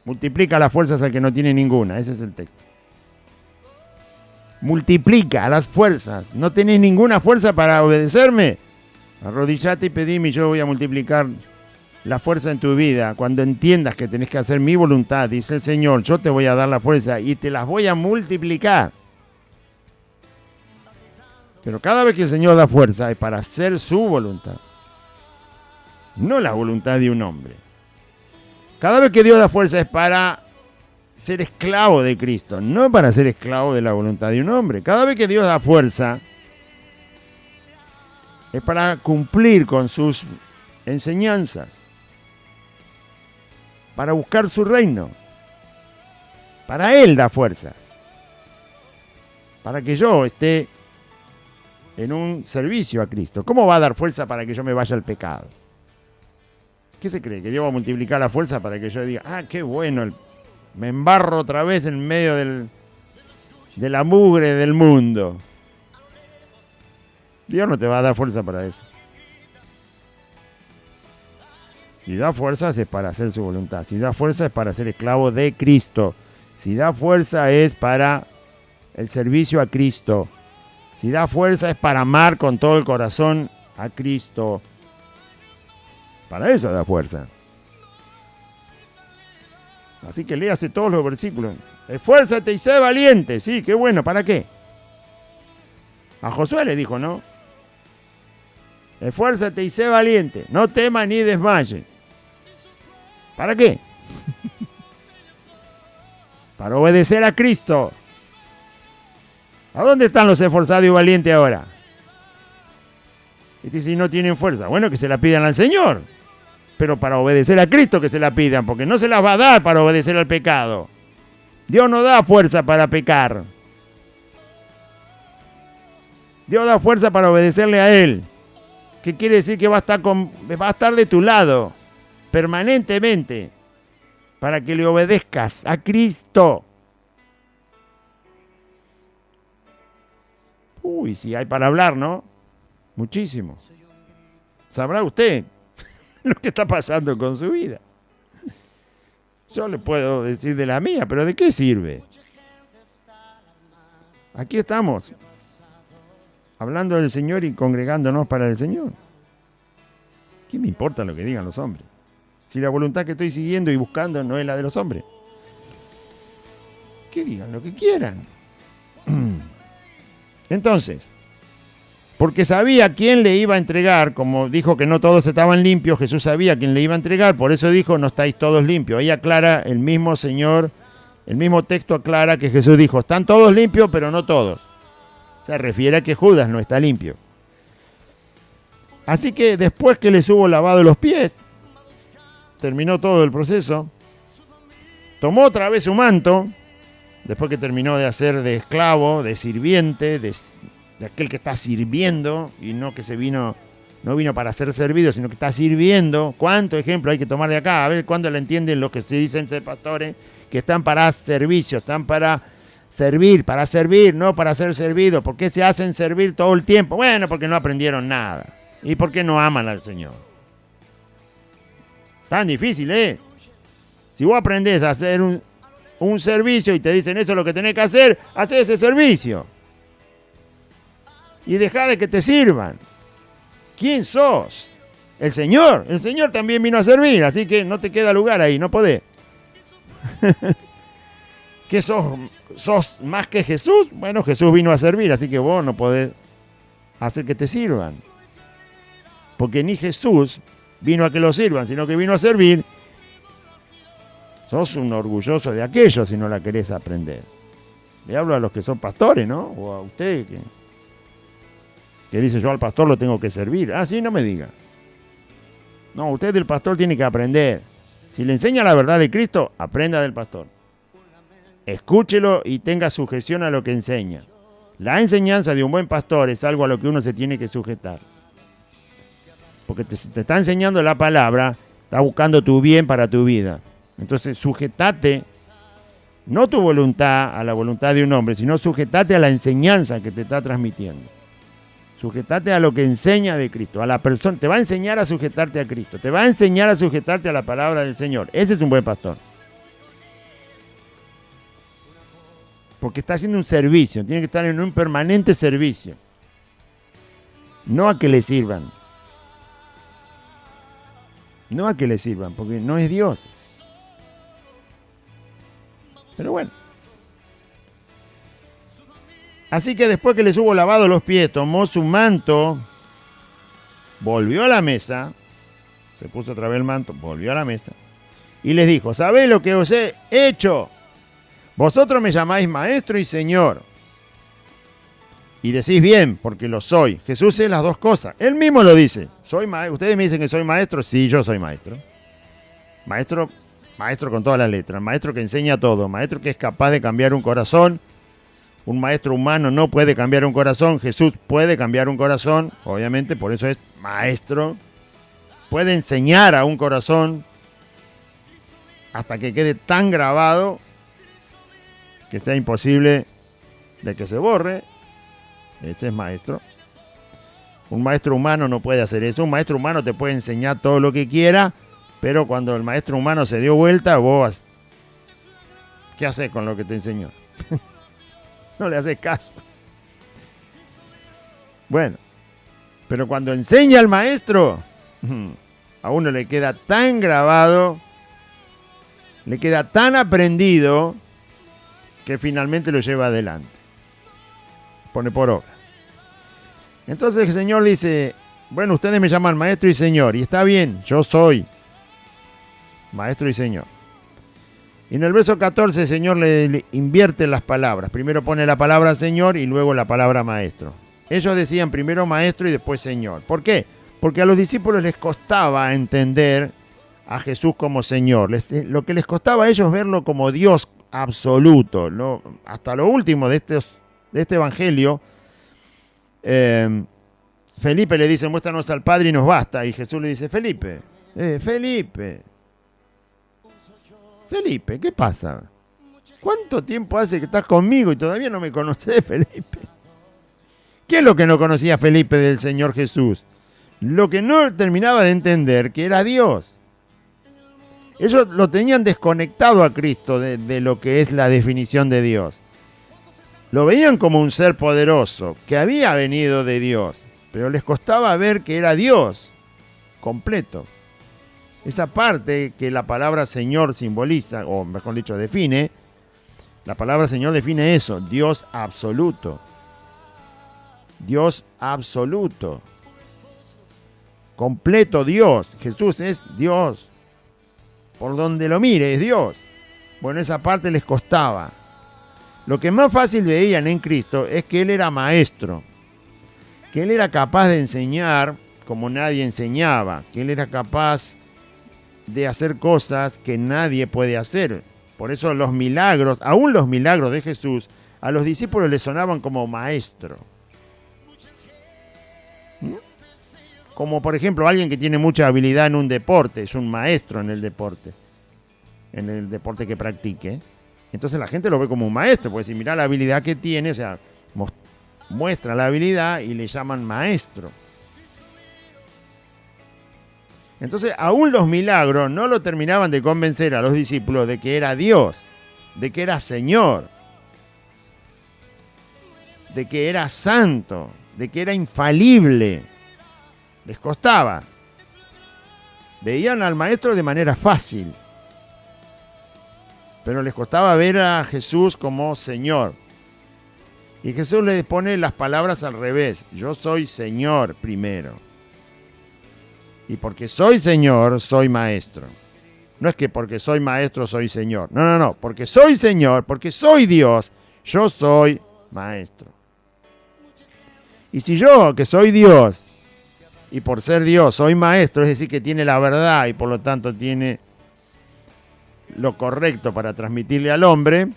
Multiplica las fuerzas al que no tiene ninguna. Ese es el texto. Multiplica las fuerzas. ¿No tenés ninguna fuerza para obedecerme? Arrodillate y pedime y yo voy a multiplicar la fuerza en tu vida. Cuando entiendas que tenés que hacer mi voluntad, dice el Señor, yo te voy a dar la fuerza y te las voy a multiplicar. Pero cada vez que el Señor da fuerza es para hacer su voluntad, no la voluntad de un hombre. Cada vez que Dios da fuerza es para ser esclavo de Cristo, no para ser esclavo de la voluntad de un hombre. Cada vez que Dios da fuerza es para cumplir con sus enseñanzas, para buscar su reino. Para Él da fuerzas, para que yo esté en un servicio a Cristo. ¿Cómo va a dar fuerza para que yo me vaya al pecado? ¿Qué se cree? ¿Que Dios va a multiplicar la fuerza para que yo diga, ah, qué bueno, me embarro otra vez en medio de la mugre del mundo? Dios no te va a dar fuerza para eso. Si da fuerzas es para hacer su voluntad. Si da fuerza es para ser esclavo de Cristo. Si da fuerza es para el servicio a Cristo. Si da fuerza es para amar con todo el corazón a Cristo. Para eso da fuerza. Así que léase todos los versículos. Esfuérzate y sé valiente. Sí, qué bueno. ¿Para qué? A Josué le dijo, ¿no? Esfuérzate y sé valiente. No temas ni desmayes. ¿Para qué? Para obedecer a Cristo. ¿A dónde están los esforzados y valientes ahora? Y si no tienen fuerza, bueno, que se la pidan al Señor. Pero para obedecer a Cristo que se la pidan, porque no se las va a dar para obedecer al pecado. Dios no da fuerza para pecar. Dios da fuerza para obedecerle a Él. ¿Qué quiere decir? Que va a estar de tu lado permanentemente para que le obedezcas a Cristo. Uy, sí hay para hablar, ¿no? Muchísimo. Sabrá usted lo que está pasando con su vida. Yo le puedo decir de la mía, pero ¿de qué sirve? Aquí estamos, hablando del Señor y congregándonos para el Señor. ¿Qué me importa lo que digan los hombres? Si la voluntad que estoy siguiendo y buscando no es la de los hombres. Que digan lo que quieran. Entonces, porque sabía quién le iba a entregar, como dijo que no todos estaban limpios, Jesús sabía quién le iba a entregar, por eso dijo, no estáis todos limpios. Ahí aclara el mismo Señor, el mismo texto aclara que Jesús dijo, están todos limpios, pero no todos. Se refiere a que Judas no está limpio. Así que después que les hubo lavado los pies, terminó todo el proceso, tomó otra vez su manto, después que terminó de hacer de esclavo, de sirviente, de aquel que está sirviendo, y no que no vino para ser servido, sino que está sirviendo. ¿Cuánto ejemplo hay que tomar de acá? A ver cuándo le entienden los que se dicen ser pastores, que están para servicio, están para servir, no para ser servidos. ¿Por qué se hacen servir todo el tiempo? Bueno, porque no aprendieron nada. ¿Y por qué no aman al Señor? Tan difícil, ¿eh? Si vos aprendés a hacer un servicio y te dicen eso es lo que tenés que hacer, hacé ese servicio. y dejá de que te sirvan. ¿Quién sos? El Señor. El Señor también vino a servir, así que no te queda lugar ahí, no podés. ¿Qué sos? ¿Sos más que Jesús? Bueno, Jesús vino a servir, así que vos no podés hacer que te sirvan. Porque ni Jesús vino a que lo sirvan, sino que vino a servir. Sos un orgulloso de aquello si no la querés aprender. Le hablo a los que son pastores, ¿no? O a usted que dice yo al pastor lo tengo que servir. Ah, sí, no me diga. No, usted del pastor tiene que aprender. Si le enseña la verdad de Cristo, aprenda del pastor. Escúchelo y tenga sujeción a lo que enseña. La enseñanza de un buen pastor es algo a lo que uno se tiene que sujetar. Porque te está enseñando la palabra, está buscando tu bien para tu vida. Entonces, sujetate, no tu voluntad a la voluntad de un hombre, sino sujetate a la enseñanza que te está transmitiendo. Sujetate a lo que enseña de Cristo, a la persona. Te va a enseñar a sujetarte a Cristo, te va a enseñar a sujetarte a la palabra del Señor. Ese es un buen pastor. Porque está haciendo un servicio, tiene que estar en un permanente servicio. No a que le sirvan. No a que le sirvan, porque no es Dios. Pero bueno. Así que después que les hubo lavado los pies, tomó su manto, volvió a la mesa, se puso otra vez el manto, volvió a la mesa, y les dijo, ¿sabéis lo que os he hecho? Vosotros me llamáis maestro y señor, y decís bien, porque lo soy. Jesús es las dos cosas, él mismo lo dice. Ustedes me dicen que soy maestro, sí, yo soy maestro. Maestro con todas las letras, maestro que enseña todo, maestro que es capaz de cambiar un corazón. Un maestro humano no puede cambiar un corazón, Jesús puede cambiar un corazón, obviamente, por eso es maestro. Puede enseñar a un corazón hasta que quede tan grabado que sea imposible de que se borre. Ese es maestro. Un maestro humano no puede hacer eso. Un maestro humano te puede enseñar todo lo que quiera, pero cuando el maestro humano se dio vuelta, vos, ¿qué haces con lo que te enseñó? No le haces caso. Bueno, pero cuando enseña al maestro, a uno le queda tan grabado, le queda tan aprendido, que finalmente lo lleva adelante. Pone por obra. Entonces el Señor dice, bueno, ustedes me llaman maestro y señor, y está bien, yo soy maestro y señor. Y en el verso 14 el Señor le invierte las palabras. Primero pone la palabra Señor y luego la palabra maestro. Ellos decían primero maestro y después Señor. ¿Por qué? Porque a los discípulos les costaba entender a Jesús como Señor. Lo que les costaba a ellos verlo como Dios absoluto. Hasta lo último de este evangelio, Felipe le dice, muéstranos al Padre y nos basta. Y Jesús le dice, Felipe, ¿qué pasa? ¿Cuánto tiempo hace que estás conmigo y todavía no me conoces, Felipe? ¿Qué es lo que no conocía Felipe del Señor Jesús? Lo que no terminaba de entender, que era Dios. Ellos lo tenían desconectado a Cristo de lo que es la definición de Dios. Lo veían como un ser poderoso, que había venido de Dios, pero les costaba ver que era Dios, completo. Esa parte que la palabra Señor simboliza, o mejor dicho, define, la palabra Señor define eso, Dios absoluto. Dios absoluto. Completo Dios. Jesús es Dios. Por donde lo mire es Dios. Bueno, esa parte les costaba. Lo que más fácil veían en Cristo es que Él era maestro. Que Él era capaz de enseñar como nadie enseñaba. Que Él era capaz de hacer cosas que nadie puede hacer. Por eso los milagros, aún los milagros de Jesús, a los discípulos les sonaban como maestro. Como por ejemplo alguien que tiene mucha habilidad en un deporte, es un maestro en el deporte que practique. Entonces la gente lo ve como un maestro, porque si mira la habilidad que tiene, o sea, muestra la habilidad y le llaman maestro. Entonces, aún los milagros no lo terminaban de convencer a los discípulos de que era Dios, de que era Señor, de que era santo, de que era infalible. Les costaba. Veían al maestro de manera fácil, pero les costaba ver a Jesús como Señor. Y Jesús les pone las palabras al revés. Yo soy Señor primero. Y porque soy Señor, soy maestro. No es que porque soy maestro, soy Señor. No. Porque soy Señor, porque soy Dios, yo soy maestro. Y si yo, que soy Dios, y por ser Dios soy maestro, es decir, que tiene la verdad y por lo tanto tiene lo correcto para transmitirle al hombre,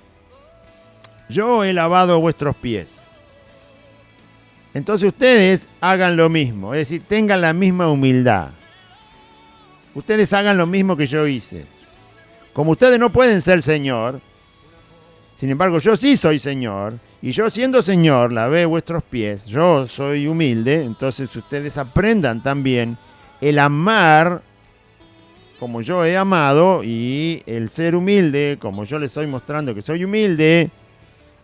yo he lavado vuestros pies. Entonces ustedes hagan lo mismo, es decir, tengan la misma humildad. Ustedes hagan lo mismo que yo hice. Como ustedes no pueden ser Señor, sin embargo yo sí soy Señor, y yo siendo Señor lavé vuestros pies, yo soy humilde, entonces ustedes aprendan también el amar como yo he amado y el ser humilde, como yo les estoy mostrando que soy humilde.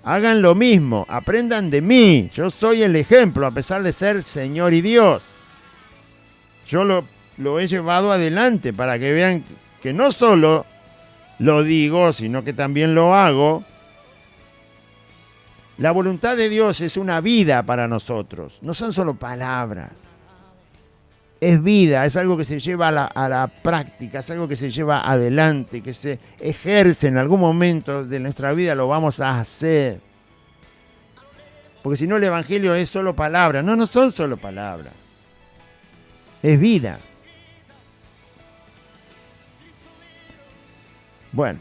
Hagan lo mismo, aprendan de mí, yo soy el ejemplo a pesar de ser Señor y Dios. Yo lo he llevado adelante para que vean que no solo lo digo, sino que también lo hago. La voluntad de Dios es una vida para nosotros, no son solo palabras. Es vida, es algo que se lleva a la práctica, es algo que se lleva adelante, que se ejerce en algún momento de nuestra vida, lo vamos a hacer. Porque si no el Evangelio es solo palabras, no son solo palabras, es vida. Bueno,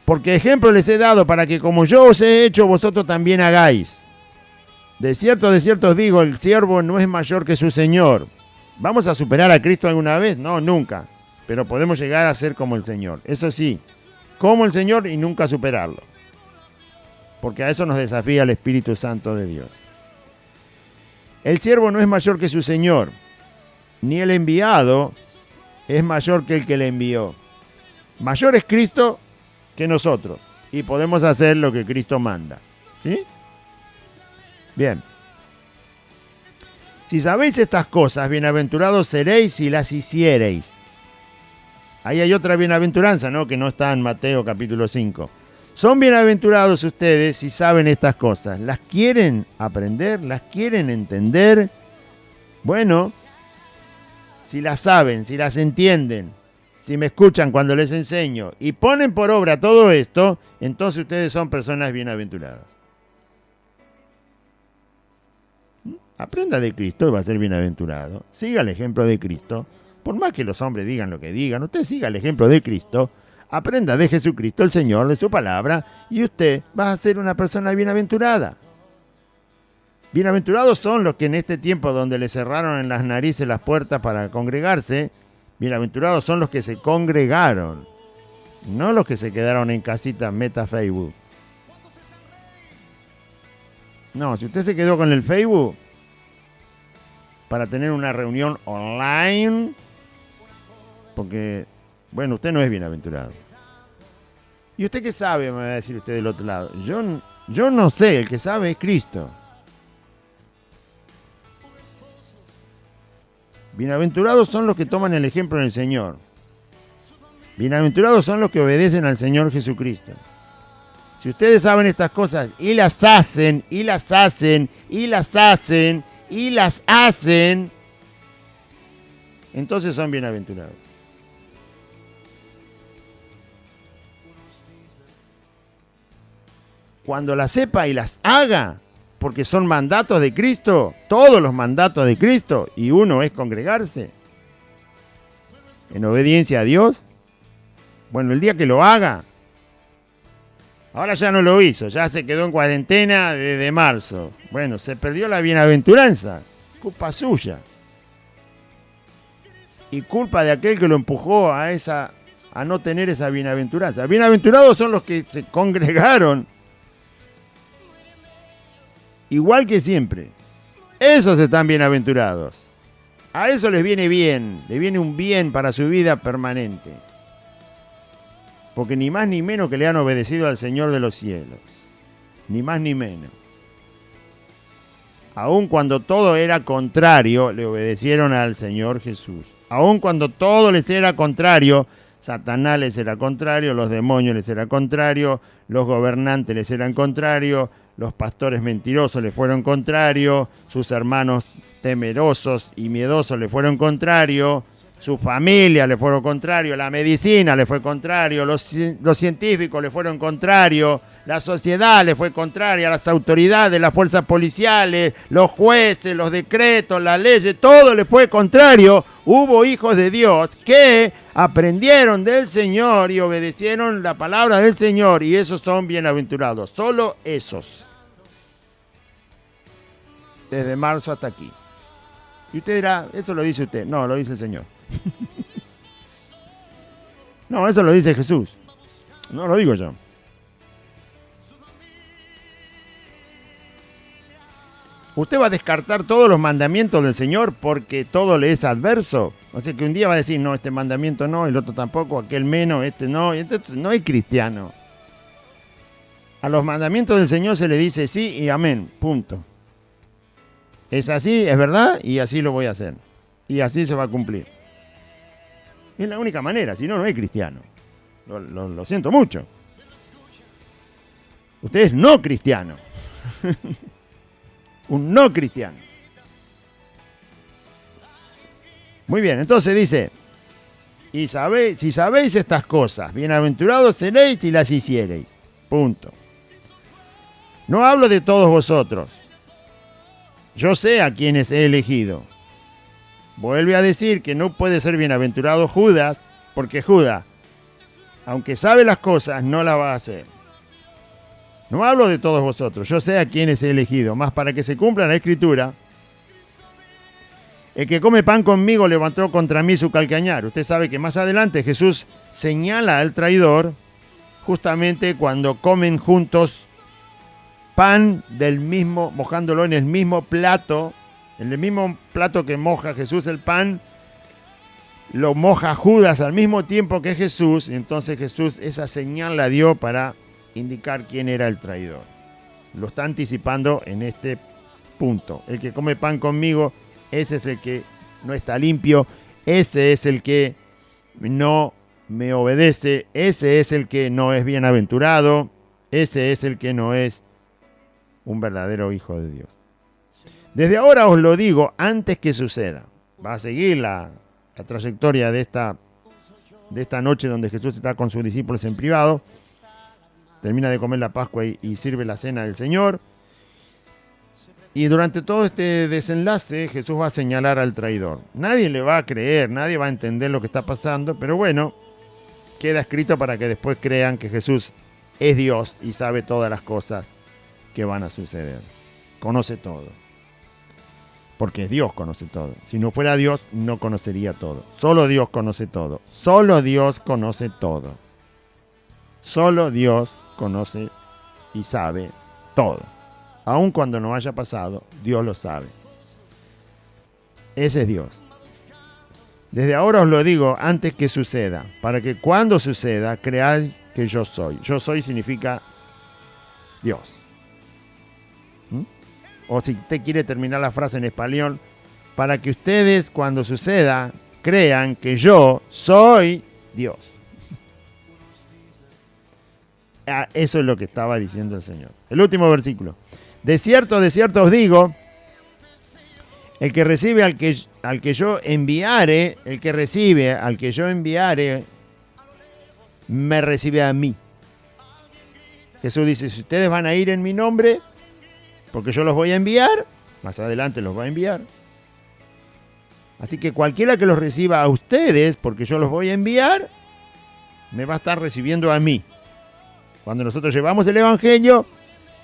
porque ejemplo les he dado para que como yo os he hecho, vosotros también hagáis. De cierto os digo, el siervo no es mayor que su Señor. ¿Vamos a superar a Cristo alguna vez? No, nunca. Pero podemos llegar a ser como el Señor. Eso sí, como el Señor y nunca superarlo. Porque a eso nos desafía el Espíritu Santo de Dios. El siervo no es mayor que su Señor, ni el enviado es mayor que el que le envió. Mayor es Cristo que nosotros, y podemos hacer lo que Cristo manda. ¿Sí? Bien. Si sabéis estas cosas, bienaventurados seréis si las hiciereis. Ahí hay otra bienaventuranza, ¿no? Que no está en Mateo capítulo 5. Son bienaventurados ustedes si saben estas cosas. ¿Las quieren aprender? ¿Las quieren entender? Bueno, si las saben, si las entienden, si me escuchan cuando les enseño y ponen por obra todo esto, entonces ustedes son personas bienaventuradas. Aprenda de Cristo y va a ser bienaventurado. Siga el ejemplo de Cristo. Por más que los hombres digan lo que digan, usted siga el ejemplo de Cristo. Aprenda de Jesucristo, el Señor, de su palabra, y usted va a ser una persona bienaventurada. Bienaventurados son los que en este tiempo donde le cerraron en las narices las puertas para congregarse, bienaventurados son los que se congregaron, no los que se quedaron en casita meta Facebook. No, si usted se quedó con el Facebook para tener una reunión online, porque, bueno, usted no es bienaventurado. ¿Y usted qué sabe? Me va a decir usted del otro lado. Yo no sé, el que sabe es Cristo. Bienaventurados son los que toman el ejemplo del Señor. Bienaventurados son los que obedecen al Señor Jesucristo. Si ustedes saben estas cosas y las hacen, y las hacen, y las hacen, y las hacen, entonces son bienaventurados. Cuando las sepa y las haga, porque son mandatos de Cristo, todos los mandatos de Cristo, y uno es congregarse en obediencia a Dios. Bueno, el día que lo haga, ahora ya no lo hizo, ya se quedó en cuarentena desde marzo. Bueno, se perdió la bienaventuranza, culpa suya. Y culpa de aquel que lo empujó a no tener esa bienaventuranza. Bienaventurados son los que se congregaron, igual que siempre. Esos están bienaventurados. A eso les viene bien, les viene un bien para su vida permanente. Porque ni más ni menos que le han obedecido al Señor de los cielos. Ni más ni menos. Aun cuando todo era contrario, le obedecieron al Señor Jesús. Aun cuando todo les era contrario, Satanás les era contrario, los demonios les era contrario, los gobernantes les eran contrarios, los pastores mentirosos les fueron contrarios, sus hermanos temerosos y miedosos le fueron contrarios, su familia le fueron contrarios, la medicina le fue contrario, los científicos le fueron contrarios, la sociedad le fue contraria, las autoridades, las fuerzas policiales, los jueces, los decretos, las leyes, todo le fue contrario. Hubo hijos de Dios que aprendieron del Señor y obedecieron la palabra del Señor, y esos son bienaventurados, solo esos. Desde marzo hasta aquí. Y usted dirá, eso lo dice usted. No, lo dice el Señor. No, eso lo dice Jesús. No lo digo yo. Usted va a descartar todos los mandamientos del Señor porque todo le es adverso. O sea que un día va a decir, no, este mandamiento no, el otro tampoco, aquel menos, este no. Y entonces no es cristiano. A los mandamientos del Señor se le dice sí y amén, punto. Es así, es verdad, y así lo voy a hacer. Y así se va a cumplir. Es la única manera, si no, no es cristiano. Lo siento mucho. Usted es no cristiano. Un no cristiano. Muy bien, entonces dice, y si sabéis estas cosas, bienaventurados seréis si las hiciereis. Punto. No hablo de todos vosotros. Yo sé a quienes he elegido. Vuelve a decir que no puede ser bienaventurado Judas, porque Judas, aunque sabe las cosas, no las va a hacer. No hablo de todos vosotros, yo sé a quienes he elegido, más para que se cumpla la Escritura. El que come pan conmigo levantó contra mí su calcañar. Usted sabe que más adelante Jesús señala al traidor justamente cuando comen juntos pan del mismo, mojándolo en el mismo plato que moja Jesús el pan, lo moja Judas al mismo tiempo que Jesús. Y entonces Jesús esa señal la dio para indicar quién era el traidor. Lo está anticipando en este punto. El que come pan conmigo, ese es el que no está limpio, ese es el que no me obedece, ese es el que no es bienaventurado, ese es el que no es un verdadero hijo de Dios. Desde ahora os lo digo antes que suceda. Va a seguir la trayectoria de esta noche donde Jesús está con sus discípulos en privado. Termina de comer la Pascua y sirve la cena del Señor. Y durante todo este desenlace Jesús va a señalar al traidor. Nadie le va a creer, nadie va a entender lo que está pasando, pero bueno, queda escrito para que después crean que Jesús es Dios y sabe todas las cosas que van a suceder. Conoce todo. Porque Dios conoce todo. Si no fuera Dios, no conocería todo. Solo Dios conoce todo. Solo Dios conoce todo. Solo Dios conoce y sabe todo. Aun cuando no haya pasado, Dios lo sabe. Ese es Dios. Desde ahora os lo digo antes que suceda, para que cuando suceda creáis que yo soy. Yo soy significa Dios. O si usted quiere terminar la frase en español, para que ustedes cuando suceda crean que yo soy Dios. Eso es lo que estaba diciendo el Señor. El último versículo. De cierto os digo, el que recibe al que yo enviare, el que recibe al que yo enviare, me recibe a mí. Jesús dice, si ustedes van a ir en mi nombre, porque yo los voy a enviar, más adelante los va a enviar. Así que cualquiera que los reciba a ustedes, porque yo los voy a enviar, me va a estar recibiendo a mí. Cuando nosotros llevamos el Evangelio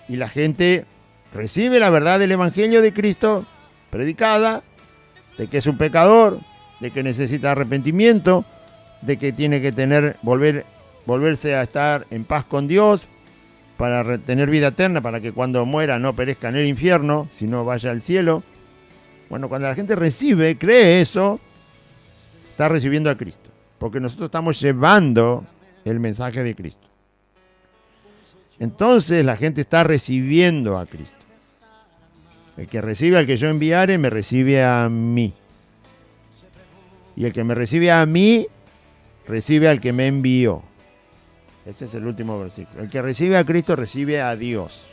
y la gente recibe la verdad del Evangelio de Cristo predicada, de que es un pecador, de que necesita arrepentimiento, de que tiene que volverse a estar en paz con Dios, para tener vida eterna, para que cuando muera no perezca en el infierno, sino vaya al cielo. Bueno, cuando la gente cree eso, está recibiendo a Cristo, porque nosotros estamos llevando el mensaje de Cristo. Entonces la gente está recibiendo a Cristo. El que recibe al que yo enviare, me recibe a mí. Y el que me recibe a mí, recibe al que me envió. Ese es el último versículo. El que recibe a Cristo, recibe a Dios.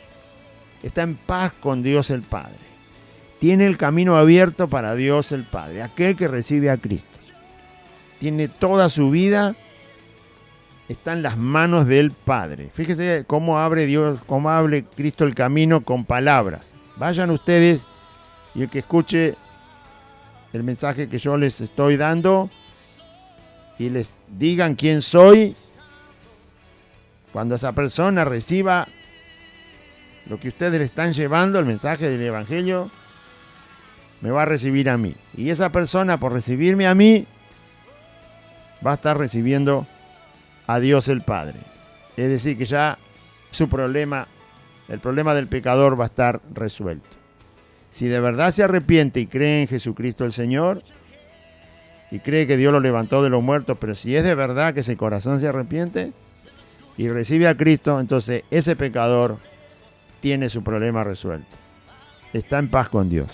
Está en paz con Dios el Padre. Tiene el camino abierto para Dios el Padre. Aquel que recibe a Cristo. Tiene toda su vida, está en las manos del Padre. Fíjese cómo abre Dios, cómo abre Cristo el camino con palabras. Vayan ustedes y el que escuche el mensaje que yo les estoy dando y les digan quién soy, cuando esa persona reciba lo que ustedes le están llevando, el mensaje del Evangelio, me va a recibir a mí. Y esa persona, por recibirme a mí, va a estar recibiendo a Dios el Padre. Es decir, que ya su problema, el problema del pecador va a estar resuelto. Si de verdad se arrepiente y cree en Jesucristo el Señor, y cree que Dios lo levantó de los muertos, pero si es de verdad que ese corazón se arrepiente y recibe a Cristo, entonces ese pecador tiene su problema resuelto. Está en paz con Dios.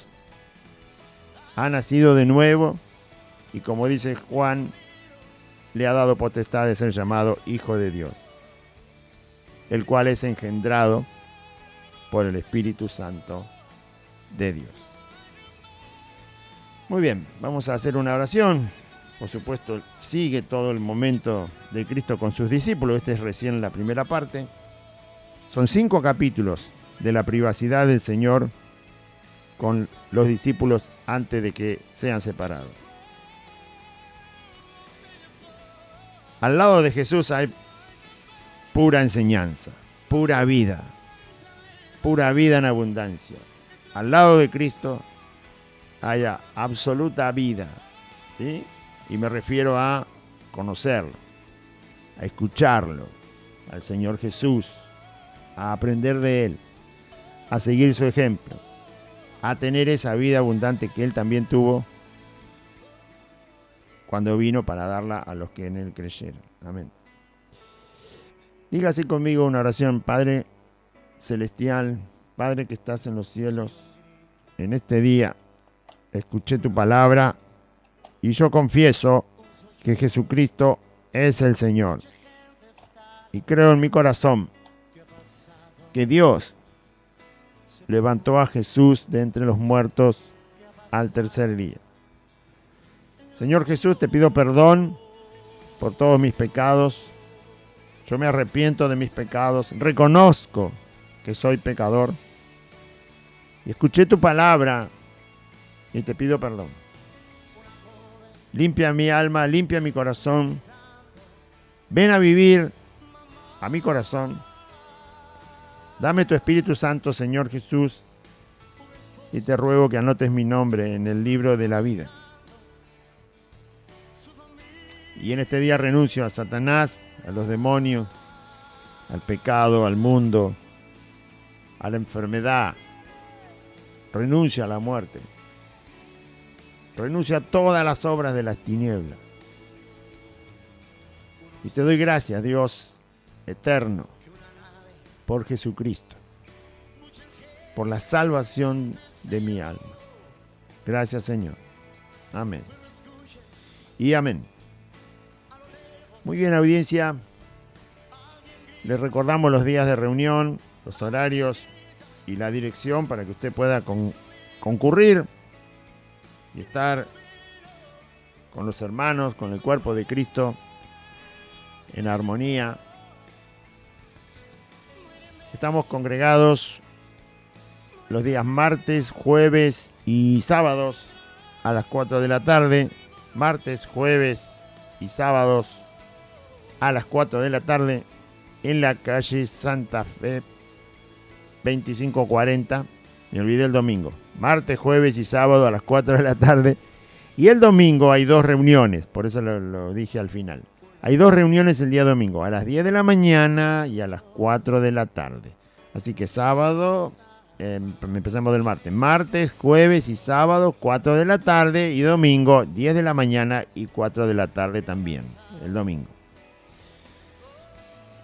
Ha nacido de nuevo y, como dice Juan, le ha dado potestad de ser llamado Hijo de Dios, el cual es engendrado por el Espíritu Santo de Dios. Muy bien, vamos a hacer una oración. Por supuesto, sigue todo el momento de Cristo con sus discípulos. Esta es recién la primera parte. Son 5 capítulos de la privacidad del Señor con los discípulos antes de que sean separados. Al lado de Jesús hay pura enseñanza, pura vida en abundancia. Al lado de Cristo hay absoluta vida, ¿sí? Y me refiero a conocerlo, a escucharlo, al Señor Jesús, a aprender de Él, a seguir su ejemplo, a tener esa vida abundante que Él también tuvo cuando vino para darla a los que en Él creyeron. Amén. Diga así conmigo una oración. Padre celestial, Padre que estás en los cielos, en este día escuché tu palabra y yo confieso que Jesucristo es el Señor. Y creo en mi corazón que Dios levantó a Jesús de entre los muertos al tercer día. Señor Jesús, te pido perdón por todos mis pecados. Yo me arrepiento de mis pecados. Reconozco que soy pecador. Y escuché tu palabra y te pido perdón. Limpia mi alma, limpia mi corazón. Ven a vivir a mi corazón. Dame tu Espíritu Santo, Señor Jesús, y te ruego que anotes mi nombre en el libro de la vida. Y en este día renuncio a Satanás, a los demonios, al pecado, al mundo, a la enfermedad. Renuncio a la muerte. Renuncio a todas las obras de las tinieblas. Y te doy gracias, Dios eterno, por Jesucristo, por la salvación de mi alma. Gracias, Señor. Amén. Y amén. Muy bien, audiencia. Les recordamos los días de reunión, los horarios y la dirección para que usted pueda concurrir y estar con los hermanos, con el cuerpo de Cristo en armonía. Estamos congregados los días martes, jueves y sábados a las 4 de la tarde. Martes, jueves y sábados a las 4 de la tarde en la calle Santa Fe 2540. Me olvidé el domingo. Martes, jueves y sábado a las 4 de la tarde. Y el domingo hay 2 reuniones, por eso lo dije al final. Hay 2 reuniones el día domingo, a las 10 de la mañana y a las 4 de la tarde. Así que sábado, empezamos del martes. Martes, jueves y sábado, 4 de la tarde. Y domingo, 10 de la mañana y 4 de la tarde también, el domingo.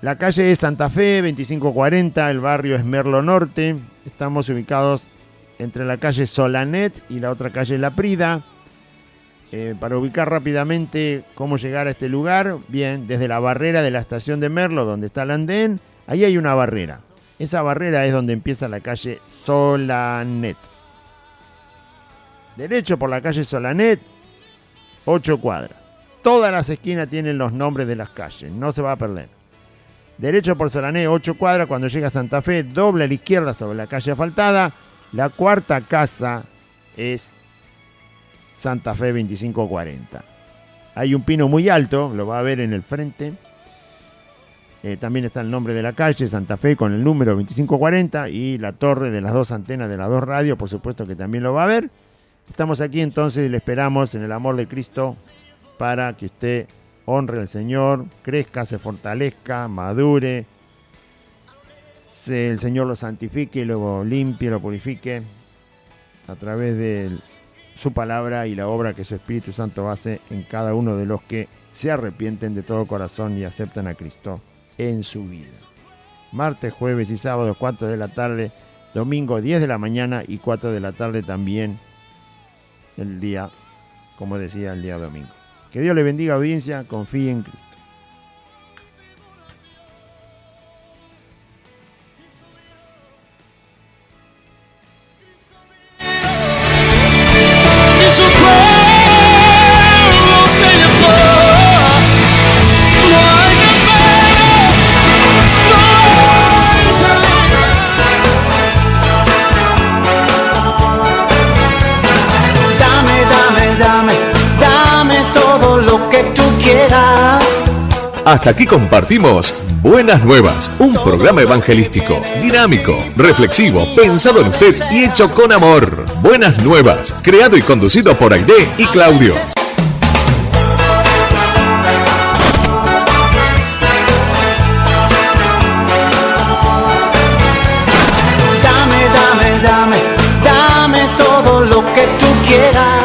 La calle es Santa Fe, 2540, el barrio es Merlo Norte. Estamos ubicados entre la calle Solanet y la otra calle La Prida. Para ubicar rápidamente cómo llegar a este lugar, bien, desde la barrera de la estación de Merlo, donde está el andén, ahí hay una barrera. Esa barrera es donde empieza la calle Solanet. Derecho por la calle Solanet, 8 cuadras. Todas las esquinas tienen los nombres de las calles, no se va a perder. Derecho por Solanet, 8 cuadras, cuando llega a Santa Fe, doble a la izquierda sobre la calle asfaltada. La cuarta casa es Santa Fe 2540. Hay un pino muy alto, lo va a ver en el frente. También está el nombre de la calle, Santa Fe, con el número 2540 y la torre de las 2 antenas de las 2 radios, por supuesto que también lo va a ver. Estamos aquí entonces y le esperamos en el amor de Cristo para que usted honre al Señor, crezca, se fortalezca, madure, el Señor lo santifique, lo limpie, lo purifique a través de su palabra y la obra que su Espíritu Santo hace en cada uno de los que se arrepienten de todo corazón y aceptan a Cristo en su vida. Martes, jueves y sábados 4 de la tarde, domingo 10 de la mañana y 4 de la tarde también el día, como decía, el día domingo. Que Dios le bendiga, audiencia, confíe en Cristo. Hasta aquí compartimos Buenas Nuevas, un programa evangelístico, dinámico, reflexivo, pensado en usted y hecho con amor. Buenas Nuevas, creado y conducido por Aide y Claudio. Dame todo lo que tú quieras.